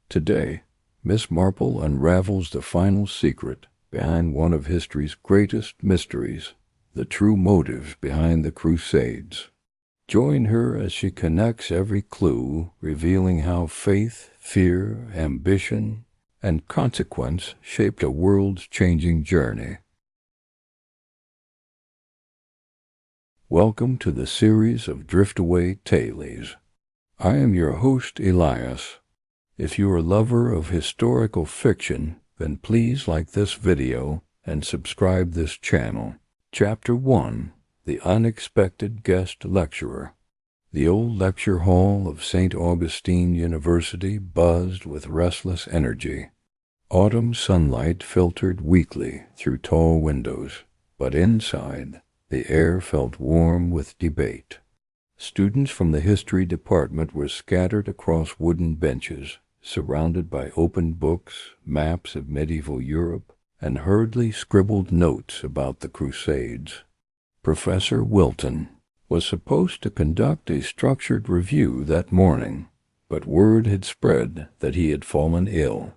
Today, Miss Marple unravels the final secret behind one of history's greatest mysteries, the true motives behind the Crusades. Join her as she connects every clue, revealing how faith, fear, ambition, and consequence shaped a world-changing journey. Welcome to the series of Driftaway Tales. I am your host, Elias. If you are a lover of historical fiction, then please like this video and subscribe this channel. Chapter 1. The Unexpected Guest Lecturer. The old lecture hall of St. Augustine University buzzed with restless energy. Autumn sunlight filtered weakly through tall windows, but inside, the air felt warm with debate. Students from the history department were scattered across wooden benches, surrounded by open books, maps of medieval Europe, and hurriedly scribbled notes about the Crusades. Professor Wilton was supposed to conduct a structured review that morning, but word had spread that he had fallen ill.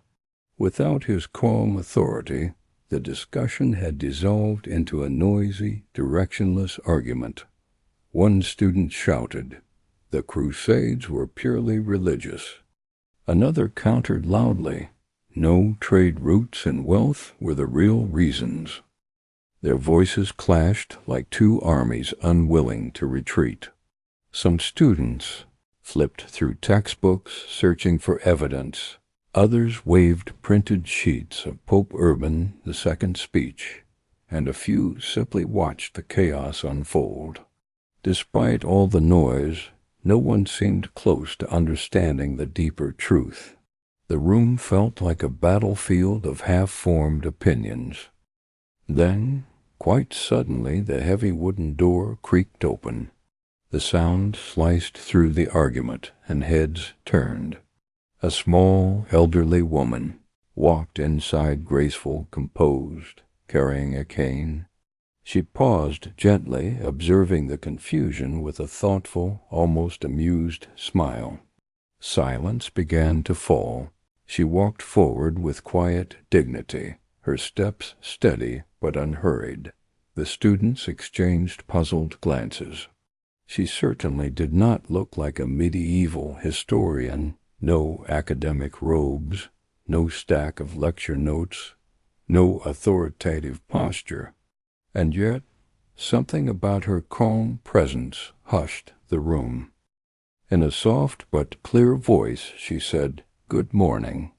Without his calm authority, the discussion had dissolved into a noisy, directionless argument. One student shouted, "The Crusades were purely religious." Another countered loudly, "No trade routes and wealth were the real reasons." Their voices clashed like two armies unwilling to retreat. Some students flipped through textbooks searching for evidence. Others waved printed sheets of Pope Urban II's speech, and a few simply watched the chaos unfold. Despite all the noise, no one seemed close to understanding the deeper truth. The room felt like a battlefield of half-formed opinions. Then, quite suddenly, the heavy wooden door creaked open. The sound sliced through the argument, and heads turned. A small, elderly woman walked inside, graceful, composed, carrying a cane. She paused gently, observing the confusion with a thoughtful, almost amused smile. Silence began to fall. She walked forward with quiet dignity, her steps steady but unhurried. The students exchanged puzzled glances. She certainly did not look like a medieval historian. No academic robes, no stack of lecture notes, no authoritative posture. And yet, something about her calm presence hushed the room. In a soft but clear voice, she said, "Good morning.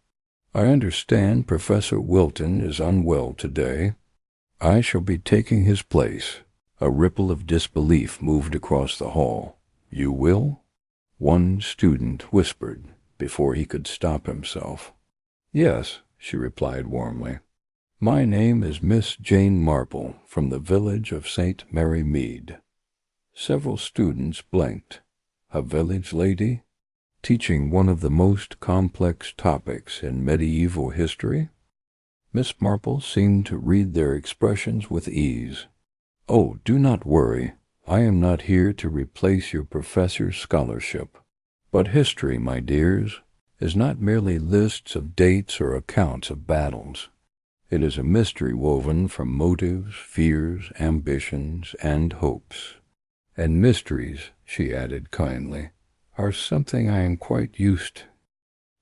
I understand Professor Wilton is unwell today. I shall be taking his place." A ripple of disbelief moved across the hall. "You will?" One student whispered before he could stop himself. "Yes," she replied warmly. "My name is Miss Jane Marple, from the village of St. Mary Mead." Several students blinked. A village lady? Teaching one of the most complex topics in medieval history? Miss Marple seemed to read their expressions with ease. "Oh, do not worry. I am not here to replace your professor's scholarship. But history, my dears, is not merely lists of dates or accounts of battles. It is a mystery woven from motives, fears, ambitions, and hopes. And mysteries," she added kindly, "are something I am quite used to."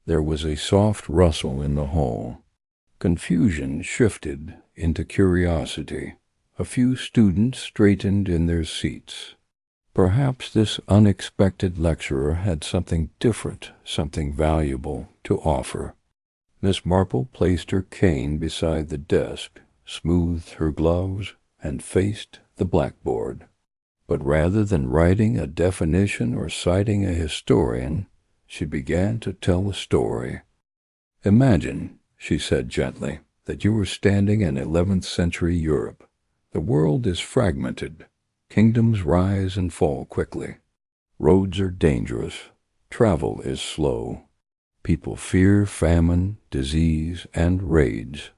There was a soft rustle in the hall. Confusion shifted into curiosity. A few students straightened in their seats. Perhaps this unexpected lecturer had something different, something valuable to offer. Miss Marple placed her cane beside the desk, smoothed her gloves, and faced the blackboard. But rather than writing a definition or citing a historian, she began to tell a story. "Imagine," she said gently, "that you were standing in 11th century Europe. The world is fragmented. Kingdoms rise and fall quickly. Roads are dangerous. Travel is slow. People fear famine, disease, and raids.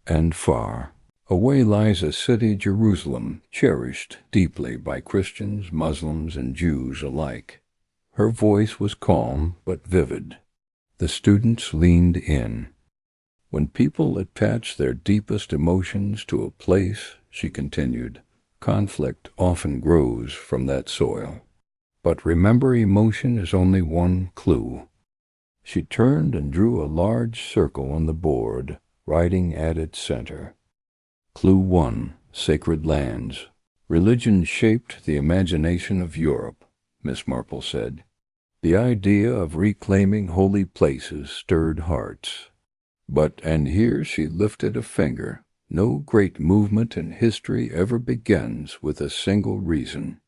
And far away lies a city, Jerusalem, cherished deeply by Christians, Muslims, and Jews alike." Her voice was calm but vivid. The students leaned in. When people attach their deepest emotions to a place, she continued, conflict often grows from that soil. But remember, emotion is only one clue. She turned and drew a large circle on the board, writing at its center. Clue 1, Sacred Lands. Religion shaped the imagination of Europe, Miss Marple said. The idea of reclaiming holy places stirred hearts. But, and here she lifted a finger, no great movement in history ever begins with a single reason.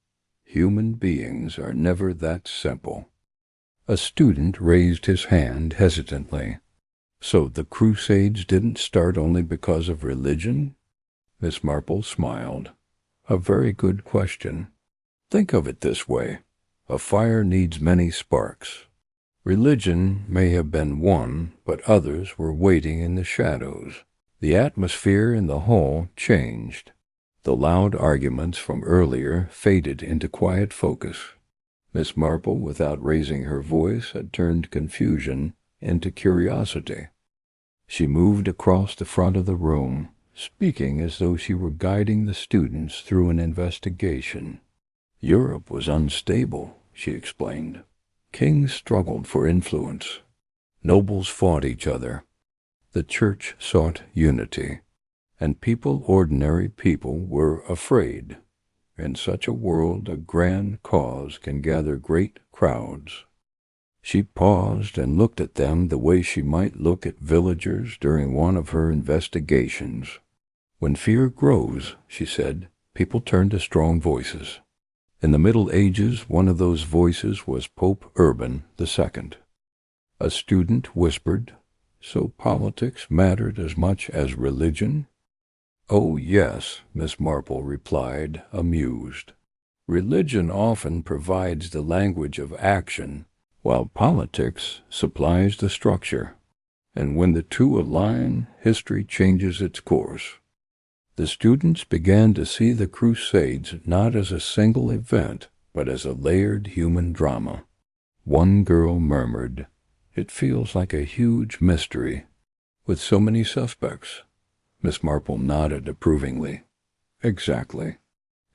Human beings are never that simple. A student raised his hand hesitantly. So the Crusades didn't start only because of religion? Miss Marple smiled. A very good question. Think of it this way. A fire needs many sparks. Religion may have been one, but others were waiting in the shadows. The atmosphere in the hall changed. The loud arguments from earlier faded into quiet focus. Miss Marple, without raising her voice, had turned confusion into curiosity. She moved across the front of the room, speaking as though she were guiding the students through an investigation. Europe was unstable, she explained. Kings struggled for influence. Nobles fought each other. The church sought unity. And people, ordinary people, were afraid. In such a world, a grand cause can gather great crowds. She paused and looked at them the way she might look at villagers during one of her investigations. When fear grows, she said, people turn to strong voices. In the Middle Ages, one of those voices was Pope Urban II. A student whispered, "So politics mattered as much as religion?" "Oh, yes," Miss Marple replied, amused. "Religion often provides the language of action, while politics supplies the structure. And when the two align, history changes its course." The students began to see the Crusades not as a single event, but as a layered human drama. One girl murmured, "It feels like a huge mystery, with so many suspects." Miss Marple nodded approvingly. "Exactly.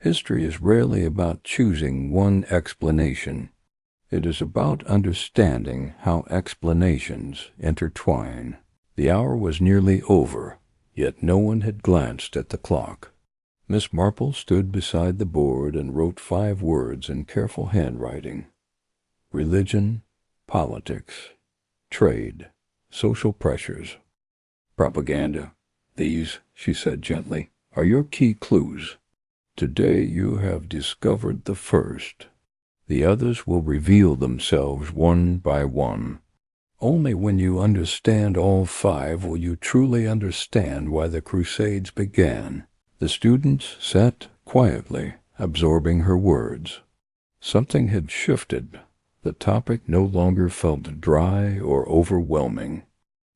History is rarely about choosing one explanation. It is about understanding how explanations intertwine." The hour was nearly over, yet no one had glanced at the clock. Miss Marple stood beside the board and wrote 5 words in careful handwriting. Religion, politics, trade, social pressures, propaganda. "These," she said gently, "are your key clues. Today you have discovered the first. The others will reveal themselves one by one. Only when you understand all 5 will you truly understand why the Crusades began." The students sat quietly, absorbing her words. Something had shifted. The topic no longer felt dry or overwhelming.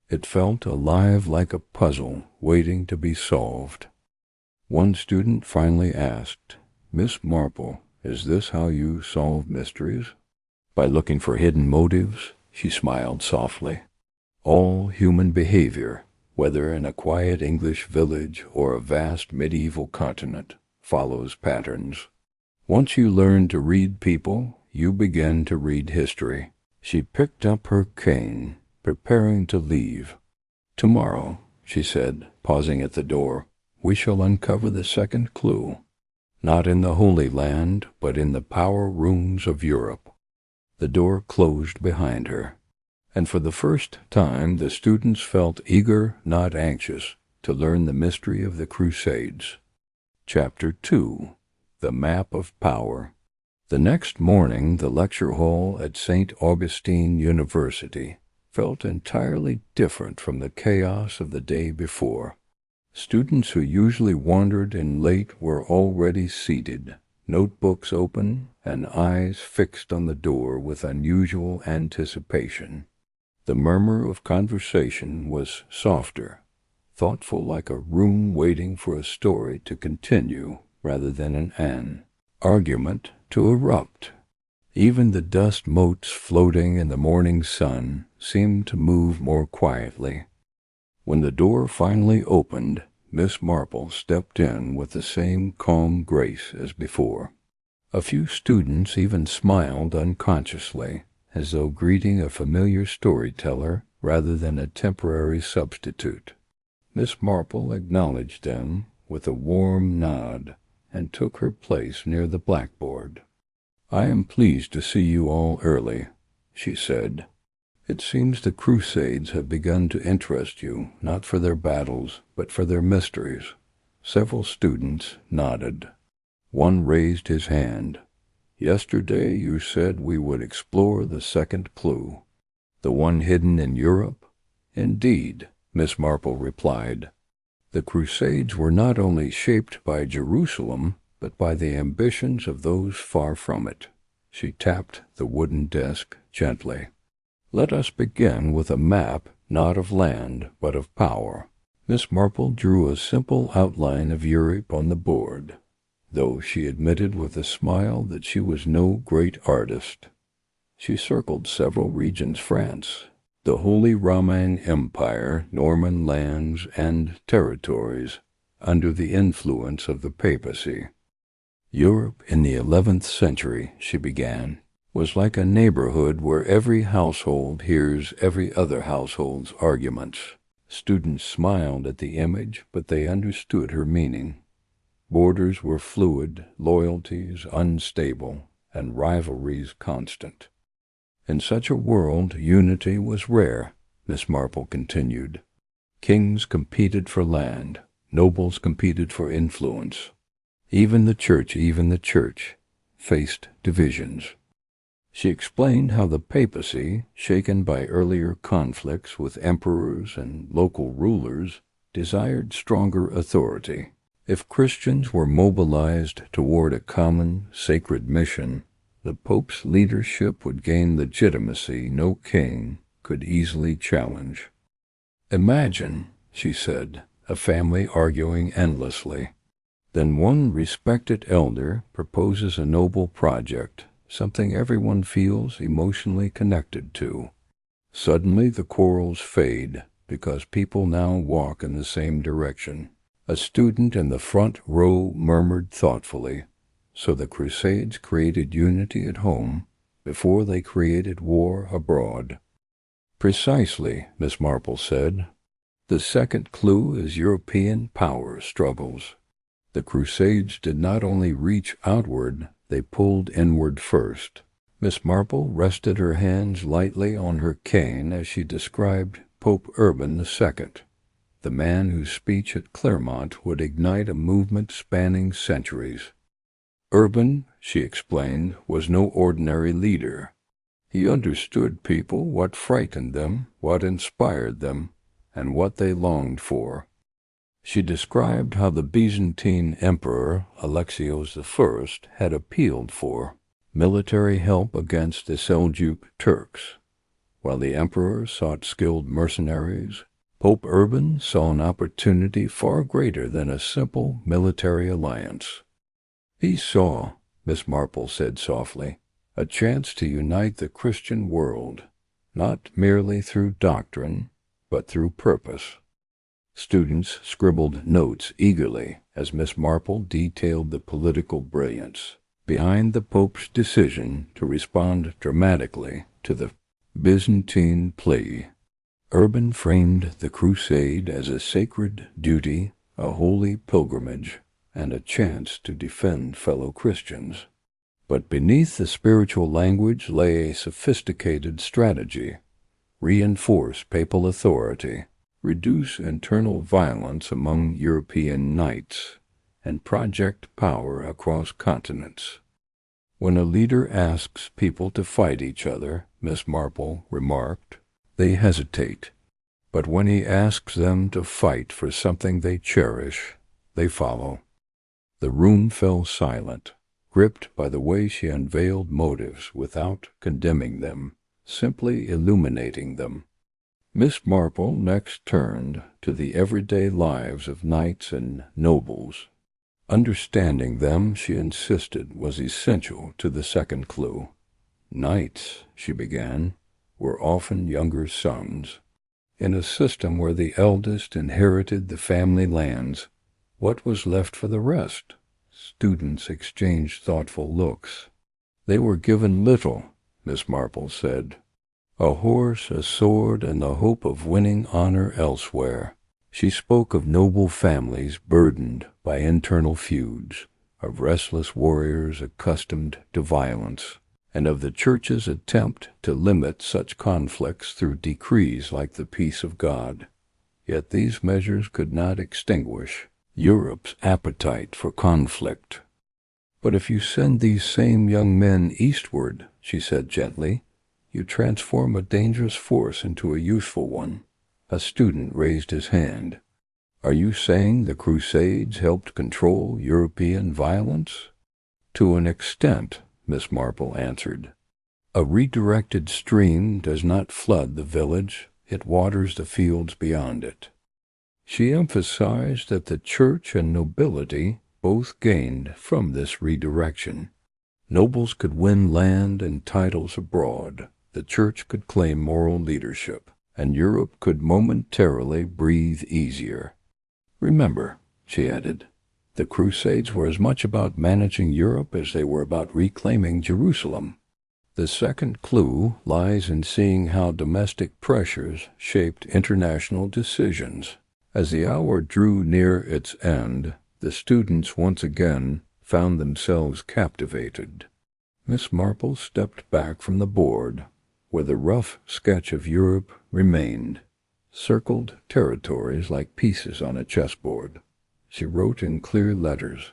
It felt alive like a puzzle waiting to be solved. One student finally asked, "Miss Marple, is this how you solve mysteries?" "By looking for hidden motives," she smiled softly. "All human behavior, whether in a quiet English village or a vast medieval continent, follows patterns. Once you learn to read people, you begin to read history." She picked up her cane, preparing to leave. "Tomorrow," she said, pausing at the door, "we shall uncover the second clue. Not in the Holy Land, but in the power rooms of Europe." The door closed behind her, and for the first time the students felt eager, not anxious, to learn the mystery of the Crusades. Chapter 2. The Map of Power. The next morning, the lecture hall at St. Augustine University felt entirely different from the chaos of the day before. Students who usually wandered in late were already seated, notebooks open, and eyes fixed on the door with unusual anticipation. The murmur of conversation was softer, thoughtful, like a room waiting for a story to continue rather than an argument to erupt. Even the dust motes floating in the morning sun seemed to move more quietly. When the door finally opened, Miss Marple stepped in with the same calm grace as before. A few students even smiled unconsciously, as though greeting a familiar storyteller rather than a temporary substitute. Miss Marple acknowledged them with a warm nod and took her place near the blackboard. "I am pleased to see you all early," she said. "It seems the Crusades have begun to interest you, not for their battles, but for their mysteries." Several students nodded. One raised his hand. "Yesterday you said we would explore the second clue, the one hidden in Europe?" "Indeed," Miss Marple replied. "The Crusades were not only shaped by Jerusalem, but by the ambitions of those far from it." She tapped the wooden desk gently. "Let us begin with a map, not of land, but of power." Miss Marple drew a simple outline of Europe on the board, though she admitted with a smile that she was no great artist. She circled several regions: France, the Holy Roman Empire, Norman lands and territories under the influence of the papacy. "Europe in the 11th century," she began, "was like a neighborhood where every household hears every other household's arguments." Students smiled at the image, but they understood her meaning. Borders were fluid, loyalties unstable, and rivalries constant. "In such a world, unity was rare," Miss Marple continued. "Kings competed for land, nobles competed for influence. Even the church faced divisions." She explained how the papacy, shaken by earlier conflicts with emperors and local rulers, desired stronger authority. If Christians were mobilized toward a common, sacred mission, the Pope's leadership would gain legitimacy no king could easily challenge. "Imagine," she said, "a family arguing endlessly. Then one respected elder proposes a noble project, something everyone feels emotionally connected to. Suddenly the quarrels fade, because people now walk in the same direction." A student in the front row murmured thoughtfully, "So the Crusades created unity at home before they created war abroad." "Precisely," Miss Marple said. "The second clue is European power struggles. The Crusades did not only reach outward, they pulled inward first." Miss Marple rested her hands lightly on her cane as she described Pope Urban II, the man whose speech at Clermont would ignite a movement spanning centuries. Urban, she explained, was no ordinary leader. He understood people, what frightened them, what inspired them, and what they longed for. She described how the Byzantine Emperor Alexios I had appealed for military help against the Seljuk Turks. While the emperor sought skilled mercenaries, Pope Urban saw an opportunity far greater than a simple military alliance. "He saw," Miss Marple said softly, "a chance to unite the Christian world, not merely through doctrine, but through purpose." Students scribbled notes eagerly as Miss Marple detailed the political brilliance behind the Pope's decision to respond dramatically to the Byzantine plea. Urban framed the crusade as a sacred duty, a holy pilgrimage, and a chance to defend fellow Christians. But beneath the spiritual language lay a sophisticated strategy: reinforce papal authority, reduce internal violence among European knights, and project power across continents. "When a leader asks people to fight each other," Miss Marple remarked, "they hesitate. But when he asks them to fight for something they cherish, they follow." The room fell silent, gripped by the way she unveiled motives without condemning them, simply illuminating them. Miss Marple next turned to the everyday lives of knights and nobles. Understanding them, she insisted, was essential to the second clue. Knights, she began, were often younger sons. In a system where the eldest inherited the family lands, what was left for the rest? Students exchanged thoughtful looks. They were given little, Miss Marple said. A horse, a sword, and the hope of winning honor elsewhere. She spoke of noble families burdened by internal feuds, of restless warriors accustomed to violence, and of the Church's attempt to limit such conflicts through decrees like the peace of God. Yet these measures could not extinguish Europe's appetite for conflict. "But if you send these same young men eastward," she said gently, "you transform a dangerous force into a useful one." A student raised his hand. "Are you saying the Crusades helped control European violence?" "To an extent," Miss Marple answered. "A redirected stream does not flood the village, it waters the fields beyond it." She emphasized that the Church and nobility both gained from this redirection. Nobles could win land and titles abroad, the Church could claim moral leadership, and Europe could momentarily breathe easier. "Remember," she added, "the Crusades were as much about managing Europe as they were about reclaiming Jerusalem." The second clue lies in seeing how domestic pressures shaped international decisions. As the hour drew near its end, the students once again found themselves captivated. Miss Marple stepped back from the board, where the rough sketch of Europe remained, circled territories like pieces on a chessboard. She wrote in clear letters,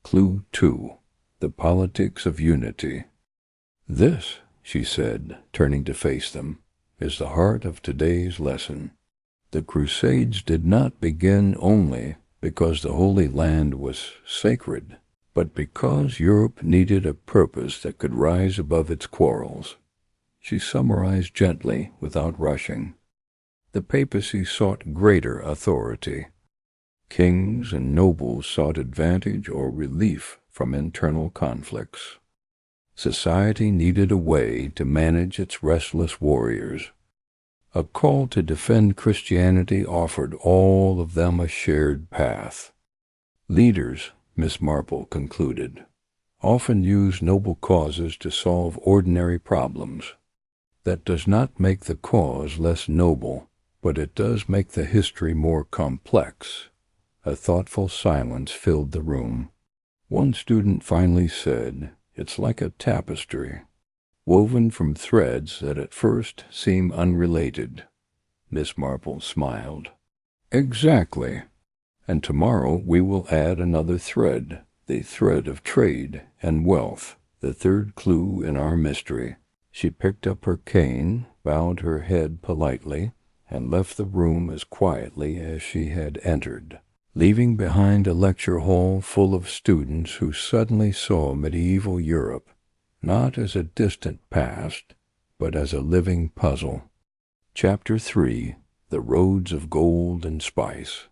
"Clue 2. The Politics of Unity." "This," she said, turning to face them, "is the heart of today's lesson. The Crusades did not begin only because the Holy Land was sacred, but because Europe needed a purpose that could rise above its quarrels." She summarized gently, without rushing. The papacy sought greater authority. Kings and nobles sought advantage or relief from internal conflicts. Society needed a way to manage its restless warriors. A call to defend Christianity offered all of them a shared path. Leaders, Miss Marple concluded, often use noble causes to solve ordinary problems. That does not make the cause less noble, but it does make the history more complex. A thoughtful silence filled the room. One student finally said, "It's like a tapestry, woven from threads that at first seem unrelated." Miss Marple smiled. "Exactly. And tomorrow we will add another thread, the thread of trade and wealth, the third clue in our mystery." She picked up her cane, bowed her head politely, and left the room as quietly as she had entered, leaving behind a lecture hall full of students who suddenly saw medieval Europe not as a distant past, but as a living puzzle. Chapter 3. The Roads of Gold and Spice.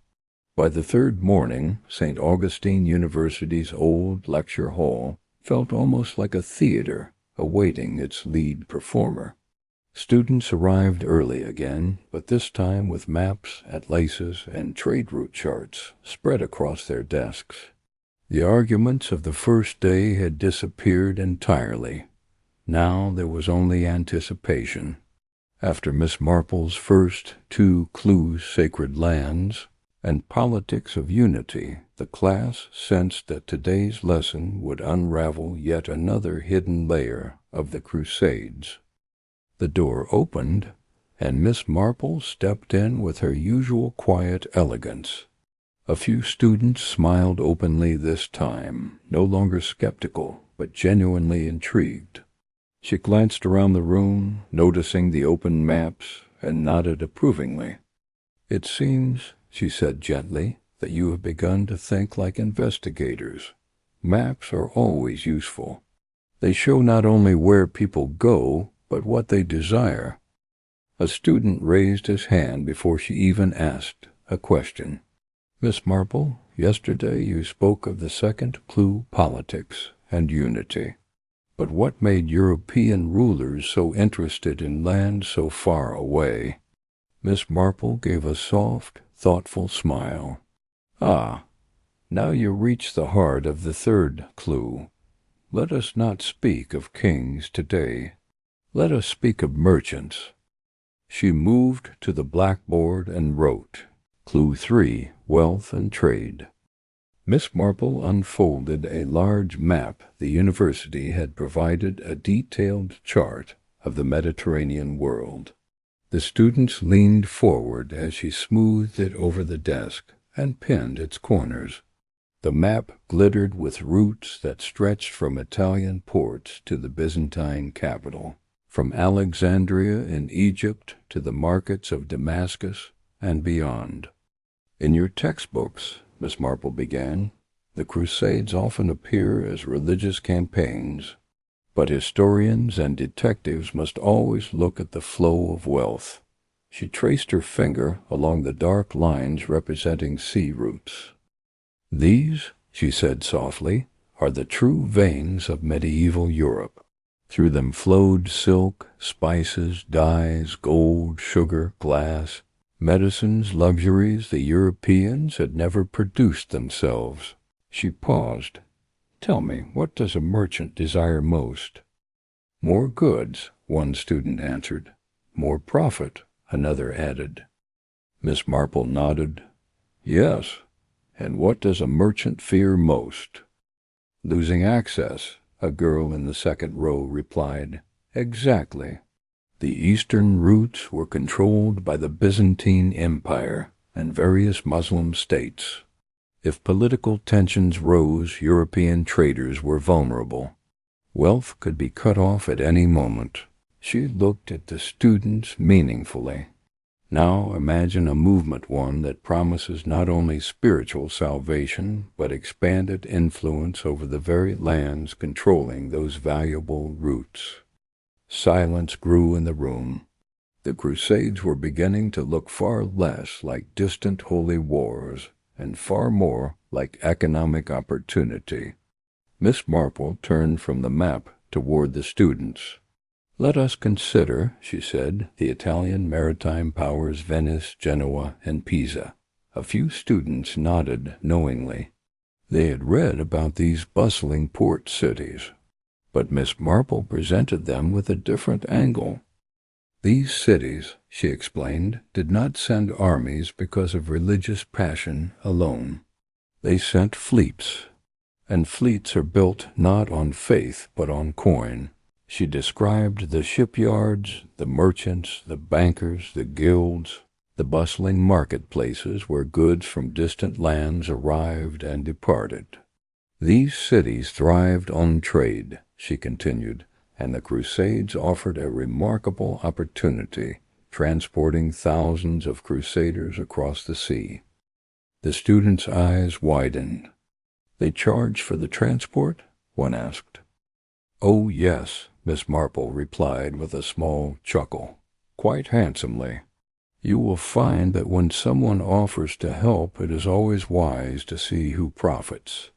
By the third morning, St. Augustine University's old lecture hall felt almost like a theater awaiting its lead performer. Students arrived early again, but this time with maps, atlases, and trade route charts spread across their desks. The arguments of the first day had disappeared entirely. Now there was only anticipation. After Miss Marple's first 2 clues, Sacred Lands, and Politics of Unity, the class sensed that today's lesson would unravel yet another hidden layer of the Crusades. The door opened, and Miss Marple stepped in with her usual quiet elegance. A few students smiled openly this time, no longer skeptical, but genuinely intrigued. She glanced around the room, noticing the open maps, and nodded approvingly. "It seems," she said gently, "that you have begun to think like investigators. Maps are always useful. They show not only where people go, but what they desire." A student raised his hand before she even asked a question. "Miss Marple, yesterday you spoke of the second clue, politics and unity. But what made European rulers so interested in land so far away? Miss Marple gave a soft, thoughtful smile. Ah, now you reach the heart of the third clue. Let us not speak of kings today. Let us speak of merchants. She moved to the blackboard and wrote, Clue 3, Wealth and Trade. Miss Marple unfolded a large map. The university had provided a detailed chart of the Mediterranean world. The students leaned forward as she smoothed it over the desk and pinned its corners. The map glittered with routes that stretched from Italian ports to the Byzantine capital, from Alexandria in Egypt to the markets of Damascus and beyond. In your textbooks, Miss Marple began, the Crusades often appear as religious campaigns, but historians and detectives must always look at the flow of wealth. She traced her finger along the dark lines representing sea routes. These, she said softly, are the true veins of medieval Europe. Through them flowed silk, spices, dyes, gold, sugar, glass, medicines, luxuries the Europeans had never produced themselves. She paused. Tell me, what does a merchant desire most? More goods, one student answered. More profit, another added. Miss Marple nodded. Yes, and what does a merchant fear most? Losing access, a girl in the second row replied. Exactly. The eastern routes were controlled by the Byzantine Empire and various Muslim states. If political tensions rose, European traders were vulnerable. Wealth could be cut off at any moment. She looked at the students meaningfully. Now imagine a movement, one that promises not only spiritual salvation, but expanded influence over the very lands controlling those valuable routes. Silence grew in the room. The Crusades were beginning to look far less like distant holy wars and far more like economic opportunity. Miss Marple turned from the map toward the students. Let us consider, she said, the Italian maritime powers Venice, Genoa, and Pisa. A few students nodded knowingly. They had read about these bustling port cities. But Miss Marple presented them with a different angle. These cities, she explained, did not send armies because of religious passion alone. They sent fleets, and fleets are built not on faith but on coin. She described the shipyards, the merchants, the bankers, the guilds, the bustling marketplaces where goods from distant lands arrived and departed. These cities thrived on trade, she continued, and the Crusades offered a remarkable opportunity, transporting thousands of crusaders across the sea. The students' eyes widened. They charged for the transport? One asked. Oh, yes, Miss Marple replied with a small chuckle. Quite handsomely. You will find that when someone offers to help, it is always wise to see who profits.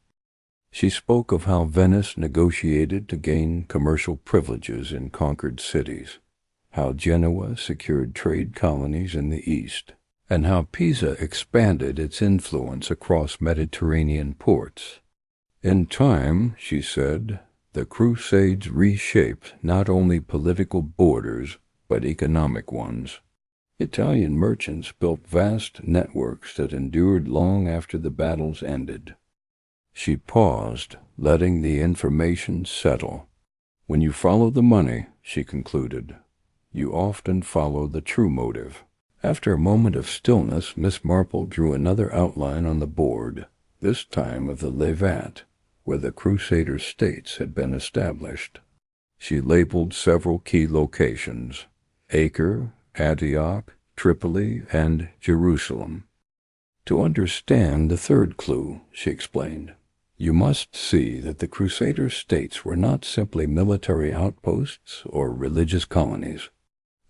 She spoke of how Venice negotiated to gain commercial privileges in conquered cities, how Genoa secured trade colonies in the east, and how Pisa expanded its influence across Mediterranean ports. In time, she said, the Crusades reshaped not only political borders, but economic ones. Italian merchants built vast networks that endured long after the battles ended. She paused, letting the information settle. When you follow the money, she concluded, you often follow the true motive. After a moment of stillness, Miss Marple drew another outline on the board, this time of the Levant, where the Crusader states had been established. She labeled several key locations, Acre, Antioch, Tripoli, and Jerusalem. To understand the third clue, she explained, you must see that the Crusader states were not simply military outposts or religious colonies.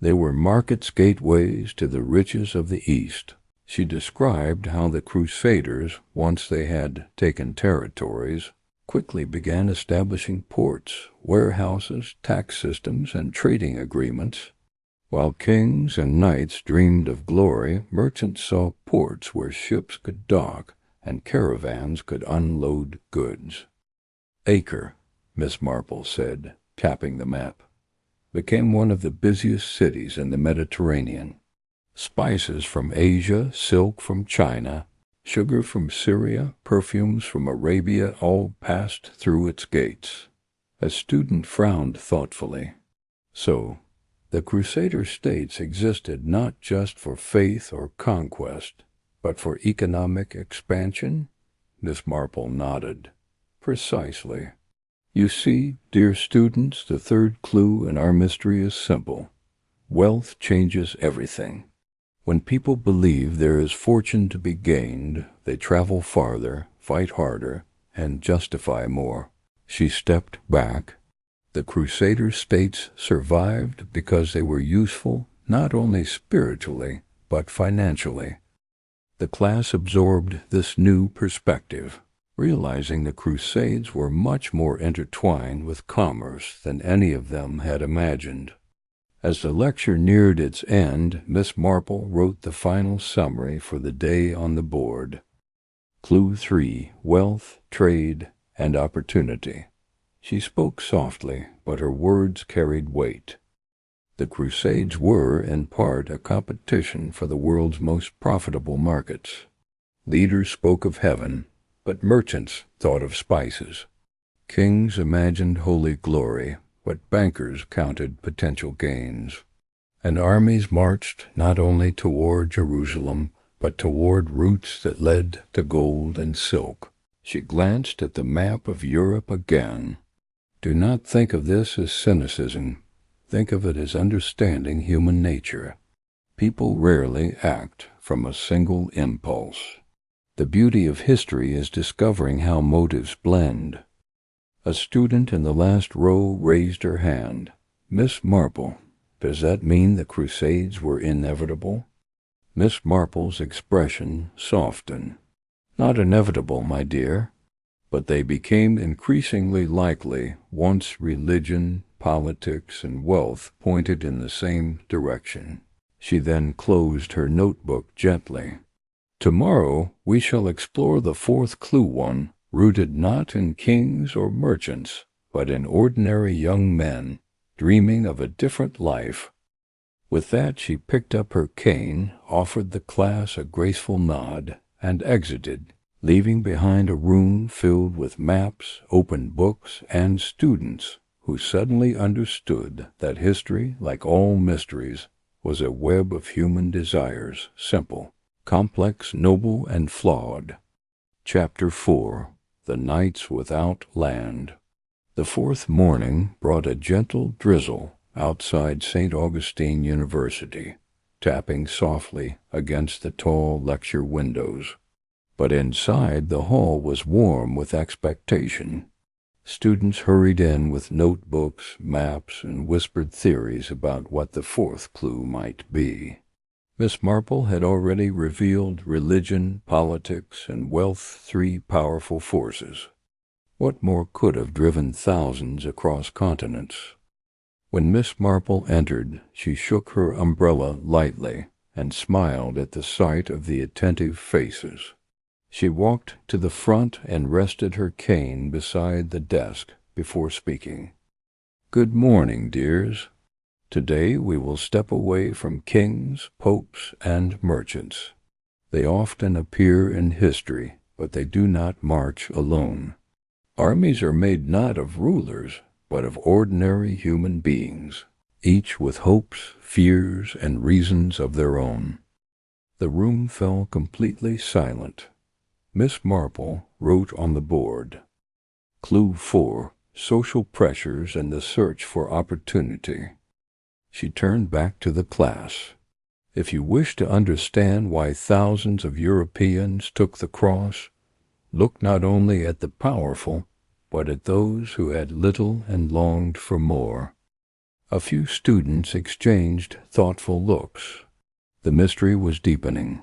They were markets, gateways to the riches of the East. She described how the Crusaders, once they had taken territories, quickly began establishing ports, warehouses, tax systems, and trading agreements. While kings and knights dreamed of glory, merchants saw ports where ships could dock and caravans could unload goods. Acre, Miss Marple said, tapping the map, became one of the busiest cities in the Mediterranean. Spices from Asia, silk from China, sugar from Syria, perfumes from Arabia all passed through its gates. A student frowned thoughtfully. So, the Crusader states existed not just for faith or conquest, but for economic expansion? Miss Marple nodded. Precisely. You see, dear students, the third clue in our mystery is simple. Wealth changes everything. When people believe there is fortune to be gained, they travel farther, fight harder, and justify more. She stepped back. The Crusader states survived because they were useful not only spiritually, but financially. The class absorbed this new perspective, realizing the Crusades were much more intertwined with commerce than any of them had imagined. As the lecture neared its end, Miss Marple wrote the final summary for the day on the board. Clue 3, Wealth, Trade, and Opportunity. She spoke softly, but her words carried weight. The Crusades were, in part, a competition for the world's most profitable markets. Leaders spoke of heaven, but merchants thought of spices. Kings imagined holy glory, but bankers counted potential gains. And armies marched not only toward Jerusalem, but toward routes that led to gold and silk. She glanced at the map of Europe again. Do not think of this as cynicism. Think of it as understanding human nature. People rarely act from a single impulse. The beauty of history is discovering how motives blend. A student in the last row raised her hand. Miss Marple, does that mean the Crusades were inevitable? Miss Marple's expression softened. Not inevitable, my dear, but they became increasingly likely once religion, politics, and wealth pointed in the same direction. She then closed her notebook gently. Tomorrow we shall explore the fourth clue one, rooted not in kings or merchants, but in ordinary young men, dreaming of a different life. With that she picked up her cane, offered the class a graceful nod, and exited, leaving behind a room filled with maps, open books, and students who suddenly understood that history, like all mysteries, was a web of human desires, simple, complex, noble, and flawed. Chapter 4. The Nights Without Land. The fourth morning brought a gentle drizzle outside St. Augustine University, tapping softly against the tall lecture windows. But inside the hall was warm with expectation. Students hurried in with notebooks, maps, and whispered theories about what the fourth clue might be. Miss Marple had already revealed religion, politics, and wealth, three powerful forces. What more could have driven thousands across continents? When Miss Marple entered, she shook her umbrella lightly and smiled at the sight of the attentive faces. She walked to the front and rested her cane beside the desk before speaking. Good morning, dears. Today we will step away from kings, popes, and merchants. They often appear in history, but they do not march alone. Armies are made not of rulers, but of ordinary human beings, each with hopes, fears, and reasons of their own. The room fell completely silent. Miss Marple wrote on the board, Clue 4, Social Pressures and the Search for Opportunity. She turned back to the class. If you wish to understand why thousands of Europeans took the cross, look not only at the powerful, but at those who had little and longed for more. A few students exchanged thoughtful looks. The mystery was deepening.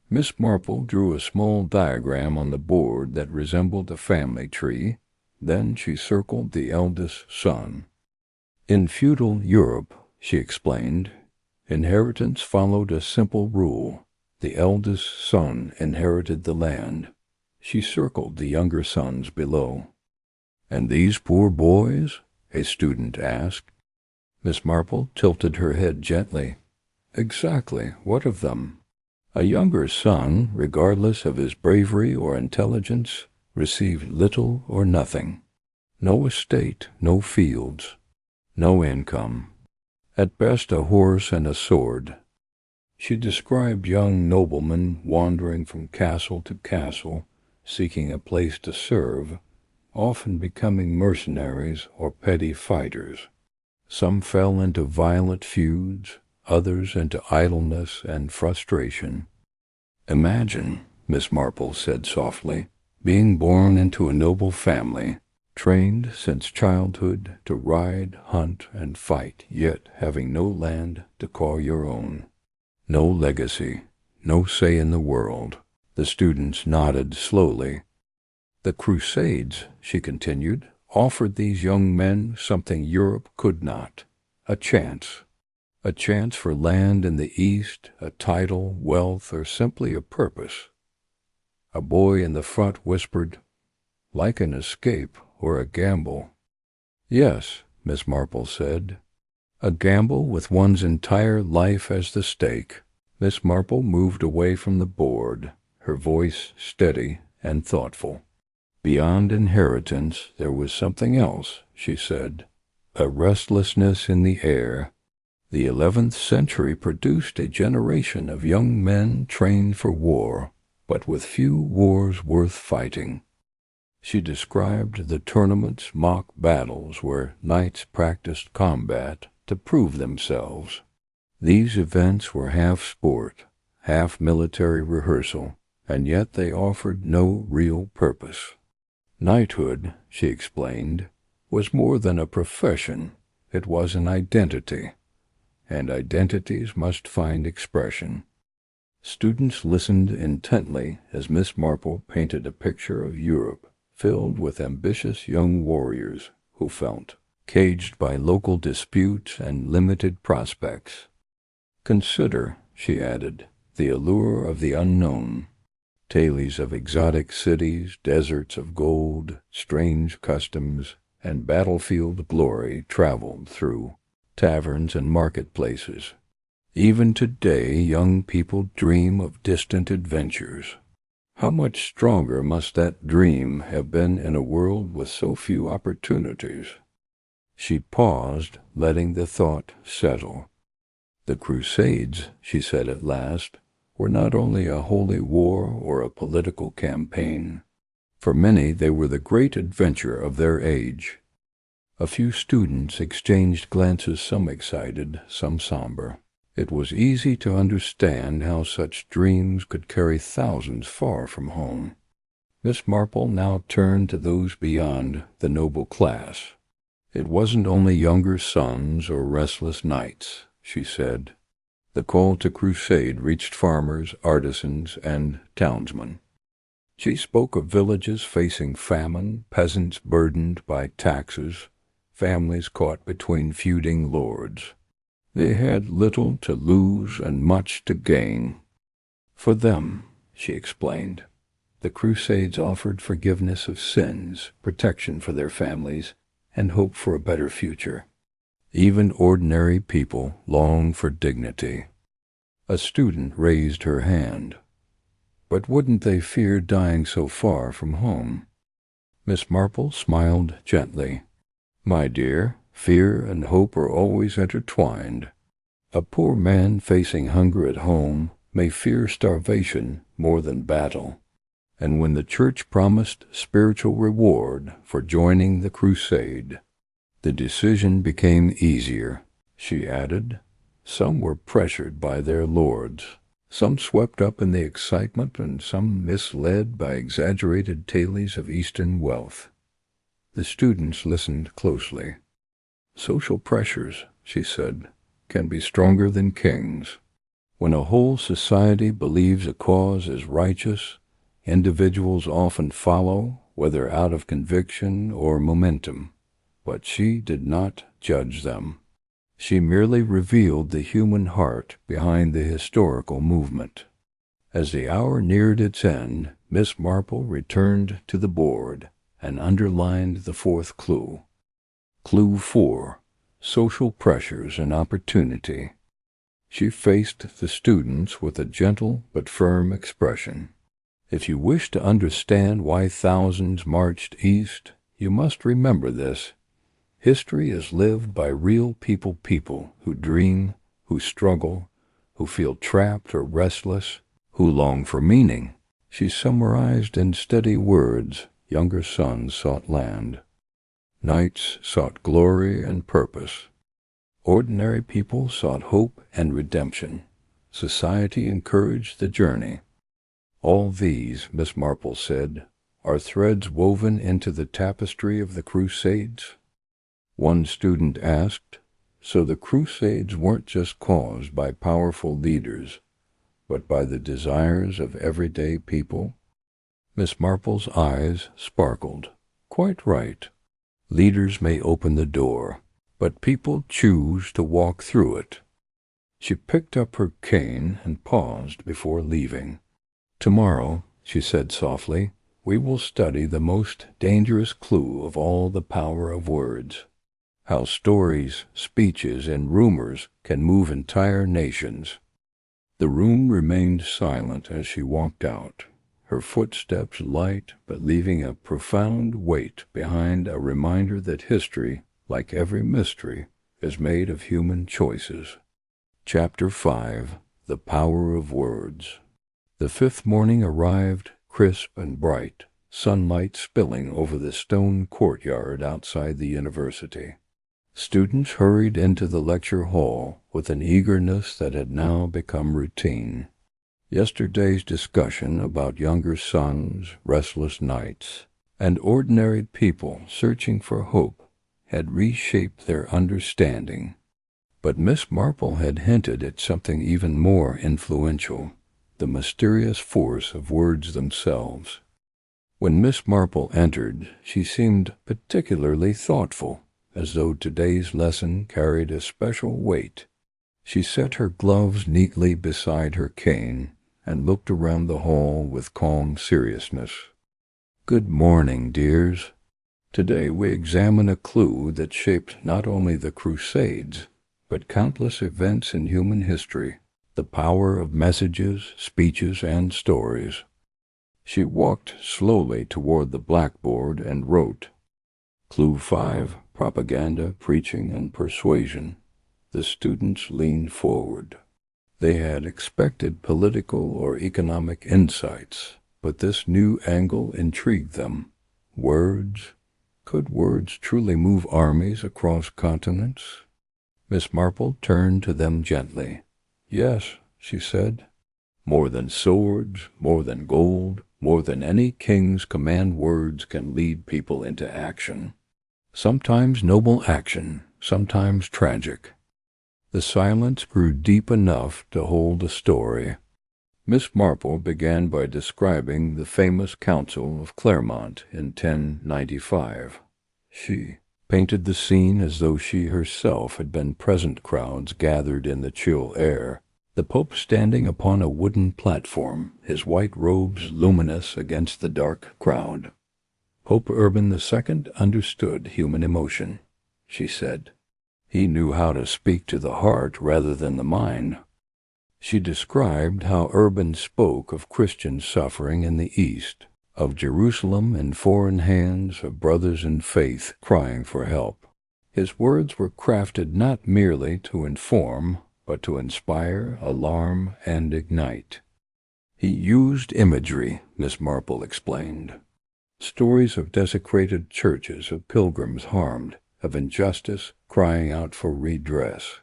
Miss Marple drew a small diagram on the board that resembled a family tree, Then she circled the eldest son. In feudal Europe, she explained, inheritance followed a simple rule. The eldest son inherited the land. She circled the younger sons below. "And these poor boys?" a student asked. Miss Marple tilted her head gently. "Exactly. What of them? A younger son, regardless of his bravery or intelligence, received little or nothing. No estate, no fields, no income. At best a horse and a sword." She described young noblemen wandering from castle to castle, seeking a place to serve, often becoming mercenaries or petty fighters. Some fell into violent feuds, others into idleness and frustration. "Imagine," Miss Marple said softly, "being born into a noble family, trained since childhood to ride, hunt, and fight, yet having no land to call your own. No legacy, no say in the world." The students nodded slowly. "The Crusades," she continued, "offered these young men something Europe could not, a chance. A chance for land in the East, a title, wealth, or simply a purpose." A boy in the front whispered, "Like an escape or a gamble." "Yes," Miss Marple said, "a gamble with one's entire life as the stake." Miss Marple moved away from the board, her voice steady and thoughtful. "Beyond inheritance there was something else," she said, "a restlessness in the air. The 11th century produced a generation of young men trained for war, but with few wars worth fighting." She described the tournaments, mock battles where knights practiced combat to prove themselves. These events were half sport, half military rehearsal, and yet they offered no real purpose. Knighthood, she explained, was more than a profession, it was an identity, and identities must find expression. Students listened intently as Miss Marple painted a picture of Europe filled with ambitious young warriors who felt caged by local disputes and limited prospects. "Consider," she added, "the allure of the unknown. Tales of exotic cities, deserts of gold, strange customs, and battlefield glory traveled through taverns and marketplaces. Even today young people dream of distant adventures. How much stronger must that dream have been in a world with so few opportunities?" She paused, letting the thought settle. "The Crusades," she said at last, "were not only a holy war or a political campaign. For many they were the great adventure of their age." A few students exchanged glances, some excited, some somber. It was easy to understand how such dreams could carry thousands far from home. Miss Marple now turned to those beyond the noble class. "It wasn't only younger sons or restless knights," she said. "The call to crusade reached farmers, artisans, and townsmen." She spoke of villages facing famine, peasants burdened by taxes, families caught between feuding lords. They had little to lose and much to gain. For them, she explained, the Crusades offered forgiveness of sins, protection for their families, and hope for a better future. Even ordinary people long for dignity. A student raised her hand. "But wouldn't they fear dying so far from home?" Miss Marple smiled gently. "My dear, fear and hope are always intertwined. A poor man facing hunger at home may fear starvation more than battle. And when the Church promised spiritual reward for joining the crusade, the decision became easier," she added. "Some were pressured by their lords, some swept up in the excitement, and some misled by exaggerated tales of Eastern wealth." The students listened closely. "Social pressures," she said, "can be stronger than kings. When a whole society believes a cause is righteous, individuals often follow whether out of conviction or momentum, but she did not judge them. She merely revealed the human heart behind the historical movement. As the hour neared its end, Miss Marple returned to the board and underlined the fourth clue. Clue 4. Social Pressures and Opportunity. She faced the students with a gentle but firm expression. If you wish to understand why thousands marched east, you must remember this. History is lived by real people who dream, who struggle, who feel trapped or restless, who long for meaning. She summarized in steady words. Younger sons sought land. Knights sought glory and purpose. Ordinary people sought hope and redemption. Society encouraged the journey. All these, Miss Marple said, are threads woven into the tapestry of the Crusades. One student asked, so the Crusades weren't just caused by powerful leaders, but by the desires of everyday people? Miss Marple's eyes sparkled. Quite right. Leaders may open the door, but people choose to walk through it. She picked up her cane and paused before leaving. Tomorrow, she said softly, we will study the most dangerous clue of all the power of words. How stories, speeches, and rumors can move entire nations. The room remained silent as she walked out, her footsteps light but leaving a profound weight behind, a reminder that history, like every mystery, is made of human choices. Chapter 5. The Power of Words. The fifth morning arrived, crisp and bright, sunlight spilling over the stone courtyard outside the university. Students hurried into the lecture hall with an eagerness that had now become routine. Yesterday's discussion about younger sons, restless nights, and ordinary people searching for hope had reshaped their understanding. But Miss Marple had hinted at something even more influential, the mysterious force of words themselves. When Miss Marple entered, she seemed particularly thoughtful, as though today's lesson carried a special weight. She set her gloves neatly beside her cane and looked around the hall with calm seriousness. Good morning, dears. Today we examine a clue that shaped not only the Crusades, but countless events in human history, the power of messages, speeches, and stories. She walked slowly toward the blackboard and wrote, Clue 5, Propaganda, Preaching, and Persuasion. The students leaned forward. They had expected political or economic insights, but this new angle intrigued them. Words? Could words truly move armies across continents? Miss Marple turned to them gently. Yes, she said. More than swords, more than gold, more than any king's command words can lead people into action. Sometimes noble action, sometimes tragic. The silence grew deep enough to hold a story. Miss Marple began by describing the famous Council of Clermont in 1095. She painted the scene as though she herself had been present. Crowds gathered in the chill air, the Pope standing upon a wooden platform, his white robes luminous against the dark crowd. Pope Urban II understood human emotion, she said. He knew how to speak to the heart rather than the mind. She described how Urban spoke of Christian suffering in the East, of Jerusalem in foreign hands, of brothers in faith crying for help. His words were crafted not merely to inform, but to inspire, alarm, and ignite. He used imagery, Miss Marple explained. Stories of desecrated churches, of pilgrims harmed, of injustice crying out for redress.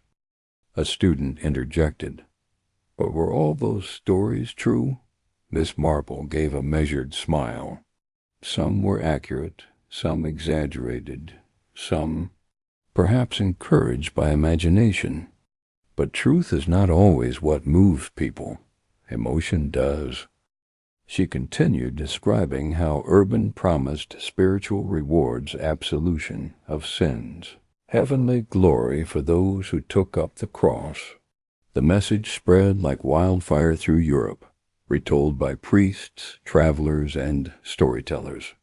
A student interjected. But were all those stories true? Miss Marple gave a measured smile. Some were accurate, some exaggerated, some perhaps encouraged by imagination. But truth is not always what moves people. Emotion does. She continued describing how urban promised spiritual rewards, absolution of sins, heavenly glory for those who took up the cross. The message spread like wildfire through Europe, retold by priests, travelers, and storytellers.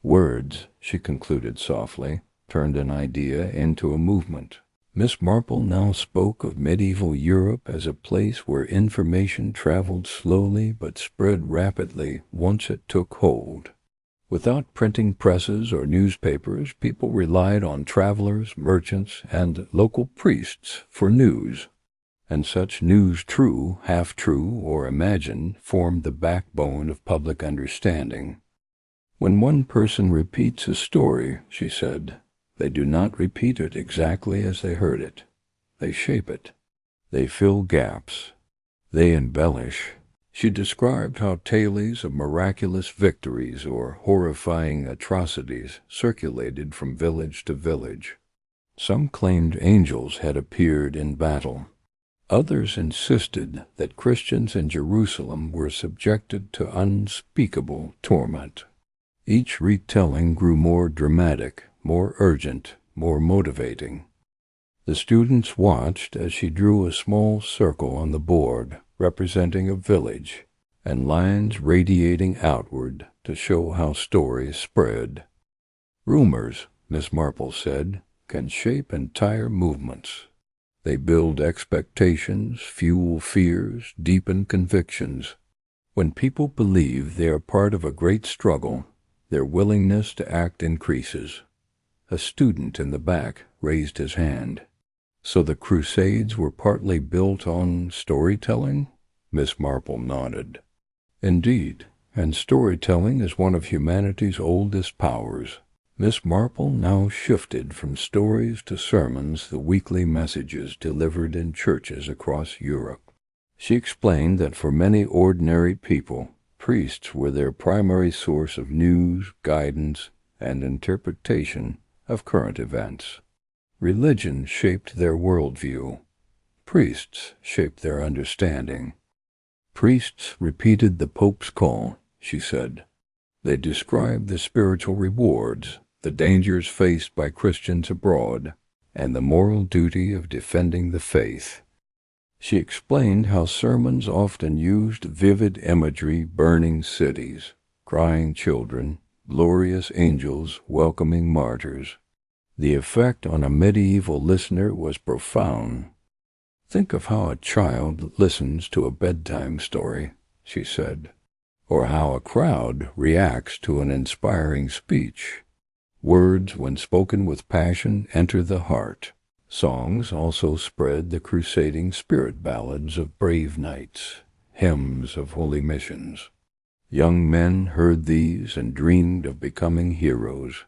Words, she concluded softly, turned an idea into a movement. Miss Marple now spoke of medieval Europe as a place where information traveled slowly but spread rapidly once it took hold. Without printing presses or newspapers, people relied on travelers, merchants, and local priests for news. And such news, true, half-true, or imagined, formed the backbone of public understanding. When one person repeats a story, she said, they do not repeat it exactly as they heard it. They shape it. They fill gaps. They embellish. She described how tales of miraculous victories or horrifying atrocities circulated from village to village. Some claimed angels had appeared in battle. Others insisted that Christians in Jerusalem were subjected to unspeakable torment. Each retelling grew more dramatic, more urgent, more motivating. The students watched as she drew a small circle on the board representing a village, and lines radiating outward to show how stories spread. Rumors, Miss Marple said, can shape entire movements. They build expectations, fuel fears, deepen convictions. When people believe they are part of a great struggle, their willingness to act increases. A student in the back raised his hand. So the Crusades were partly built on storytelling? Miss Marple nodded. Indeed, and storytelling is one of humanity's oldest powers. Miss Marple now shifted from stories to sermons, the weekly messages delivered in churches across Europe. She explained that for many ordinary people, priests were their primary source of news, guidance, and interpretation of current events. Religion shaped their worldview. Priests shaped their understanding. Priests repeated the Pope's call, she said. They described the spiritual rewards, the dangers faced by Christians abroad, and the moral duty of defending the faith. She explained how sermons often used vivid imagery, burning cities, crying children, glorious angels welcoming martyrs. The effect on a medieval listener was profound. Think of how a child listens to a bedtime story, she said, or how a crowd reacts to an inspiring speech. Words, when spoken with passion, enter the heart. Songs also spread the crusading spirit, ballads of brave knights, hymns of holy missions. Young men heard these and dreamed of becoming heroes.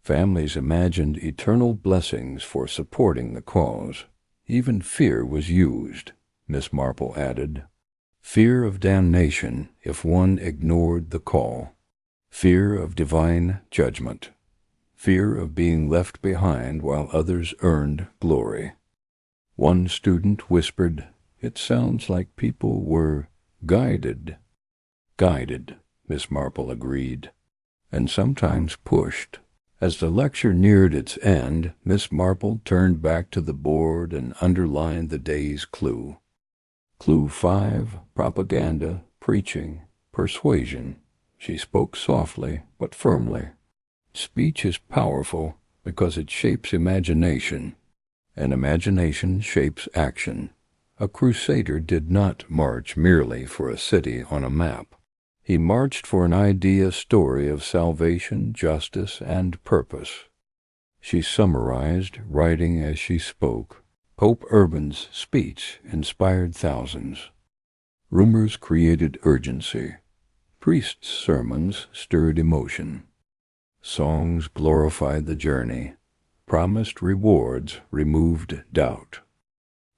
Families imagined eternal blessings for supporting the cause. Even fear was used, Miss Marple added. Fear of damnation if one ignored the call. Fear of divine judgment. Fear of being left behind while others earned glory. One student whispered, "It sounds like people were guided." Guided, Miss Marple agreed, and sometimes pushed. As the lecture neared its end, Miss Marple turned back to the board and underlined the day's clue. Clue 5, propaganda, preaching, persuasion. She spoke softly but firmly. Speech is powerful because it shapes imagination, and imagination shapes action. A crusader did not march merely for a city on a map. He marched for an idea story of salvation, justice, and purpose. She summarized, writing as she spoke. Pope Urban's speech inspired thousands. Rumors created urgency. Priests' sermons stirred emotion. Songs glorified the journey. Promised rewards removed doubt.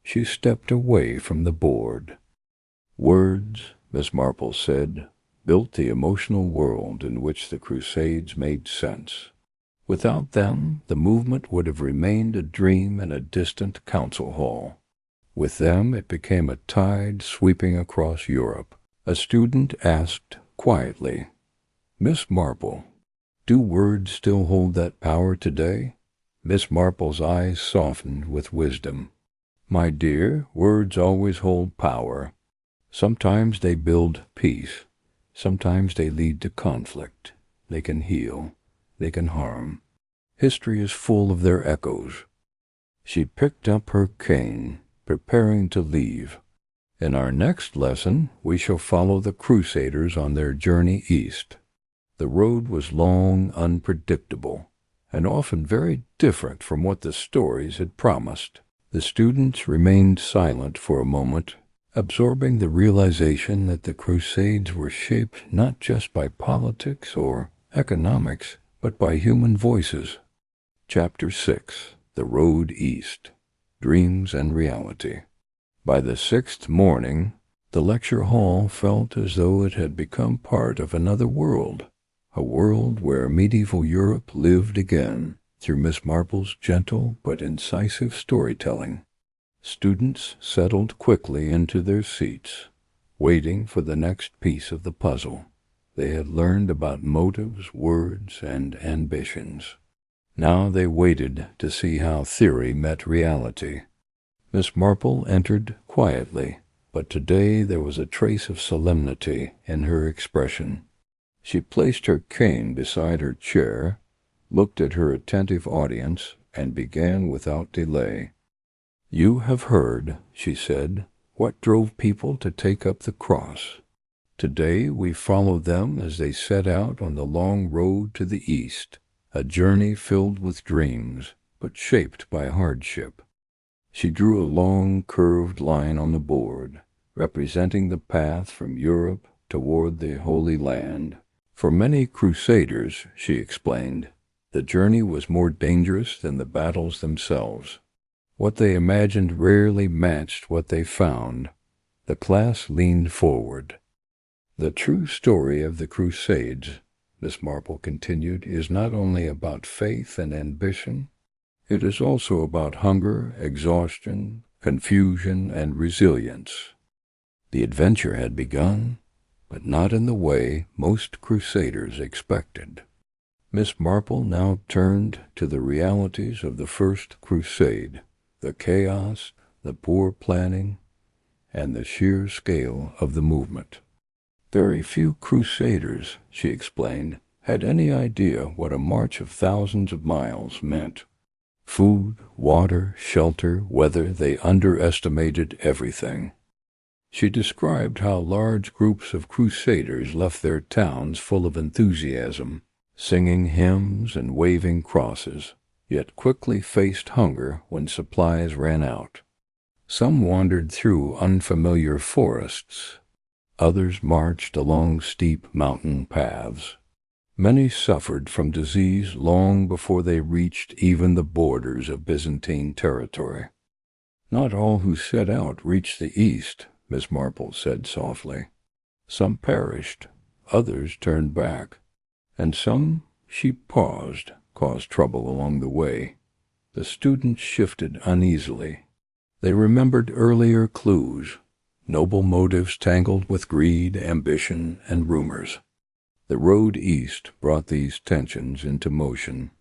She stepped away from the board. Words, Miss Marple said, built the emotional world in which the Crusades made sense. Without them, the movement would have remained a dream in a distant council hall. With them, it became a tide sweeping across Europe. A student asked, quietly, "Miss Marple, do words still hold that power today?" Miss Marple's eyes softened with wisdom. "My dear, words always hold power. Sometimes they build peace. Sometimes they lead to conflict. They can heal. They can harm. History is full of their echoes." She picked up her cane, preparing to leave. In our next lesson, we shall follow the Crusaders on their journey east. The road was long, unpredictable, and often very different from what the stories had promised. The students remained silent for a moment, absorbing the realization that the Crusades were shaped not just by politics or economics, but by human voices. Chapter 6. The Road East. Dreams and Reality. By the sixth morning, the lecture hall felt as though it had become part of another world, a world where medieval Europe lived again through Miss Marple's gentle but incisive storytelling. Students settled quickly into their seats, waiting for the next piece of the puzzle. They had learned about motives, words, and ambitions. Now they waited to see how theory met reality. Miss Marple entered quietly, but today there was a trace of solemnity in her expression. She placed her cane beside her chair, looked at her attentive audience, and began without delay. "You have heard," she said, "what drove people to take up the cross. Today we follow them as they set out on the long road to the east, a journey filled with dreams, but shaped by hardship." She drew a long, curved line on the board, representing the path from Europe toward the Holy Land. For many Crusaders, she explained, the journey was more dangerous than the battles themselves. What they imagined rarely matched what they found. The class leaned forward. "The true story of the Crusades," Miss Marple continued, "is not only about faith and ambition. It is also about hunger, exhaustion, confusion, and resilience." The adventure had begun, but not in the way most Crusaders expected. Miss Marple now turned to the realities of the First Crusade, the chaos, the poor planning, and the sheer scale of the movement. Very few Crusaders, she explained, had any idea what a march of thousands of miles meant. Food, water, shelter, weather, they underestimated everything. She described how large groups of Crusaders left their towns full of enthusiasm, singing hymns and waving crosses, yet quickly faced hunger when supplies ran out. Some wandered through unfamiliar forests. Others marched along steep mountain paths. Many suffered from disease long before they reached even the borders of Byzantine territory. "Not all who set out reached the east," Miss Marple said softly. "Some perished, others turned back, and some," she paused, "caused trouble along the way." The students shifted uneasily. They remembered earlier clues, noble motives tangled with greed, ambition, and rumors. The road east brought these tensions into motion.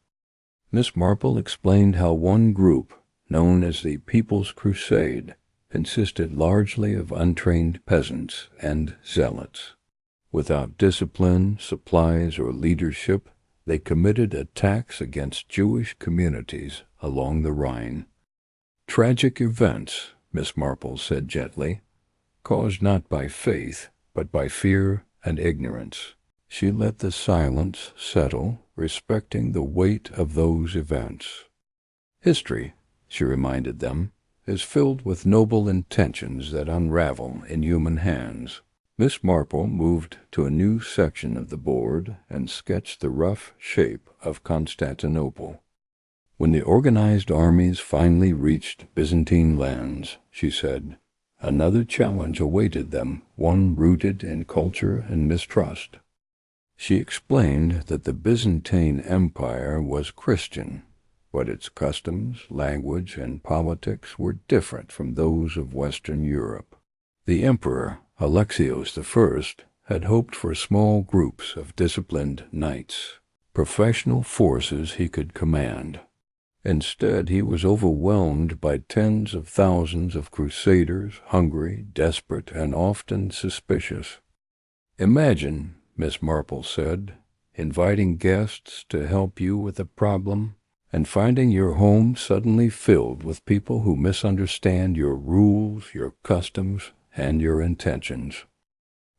Miss Marple explained how one group, known as the People's Crusade, consisted largely of untrained peasants and zealots. Without discipline, supplies, or leadership, they committed attacks against Jewish communities along the Rhine. "Tragic events," Miss Marple said gently, "caused not by faith, but by fear and ignorance." She let the silence settle, respecting the weight of those events. "History," she reminded them, "is filled with noble intentions that unravel in human hands." Miss Marple moved to a new section of the board and sketched the rough shape of Constantinople. "When the organized armies finally reached Byzantine lands," she said, "another challenge awaited them, one rooted in culture and mistrust." She explained that the Byzantine Empire was Christian, but its customs, language, and politics were different from those of Western Europe. The emperor, Alexios I, had hoped for small groups of disciplined knights, professional forces he could command. Instead, he was overwhelmed by tens of thousands of crusaders, hungry, desperate, and often suspicious. "Imagine," Miss Marple said, "inviting guests to help you with a problem, and finding your home suddenly filled with people who misunderstand your rules, your customs, and your intentions."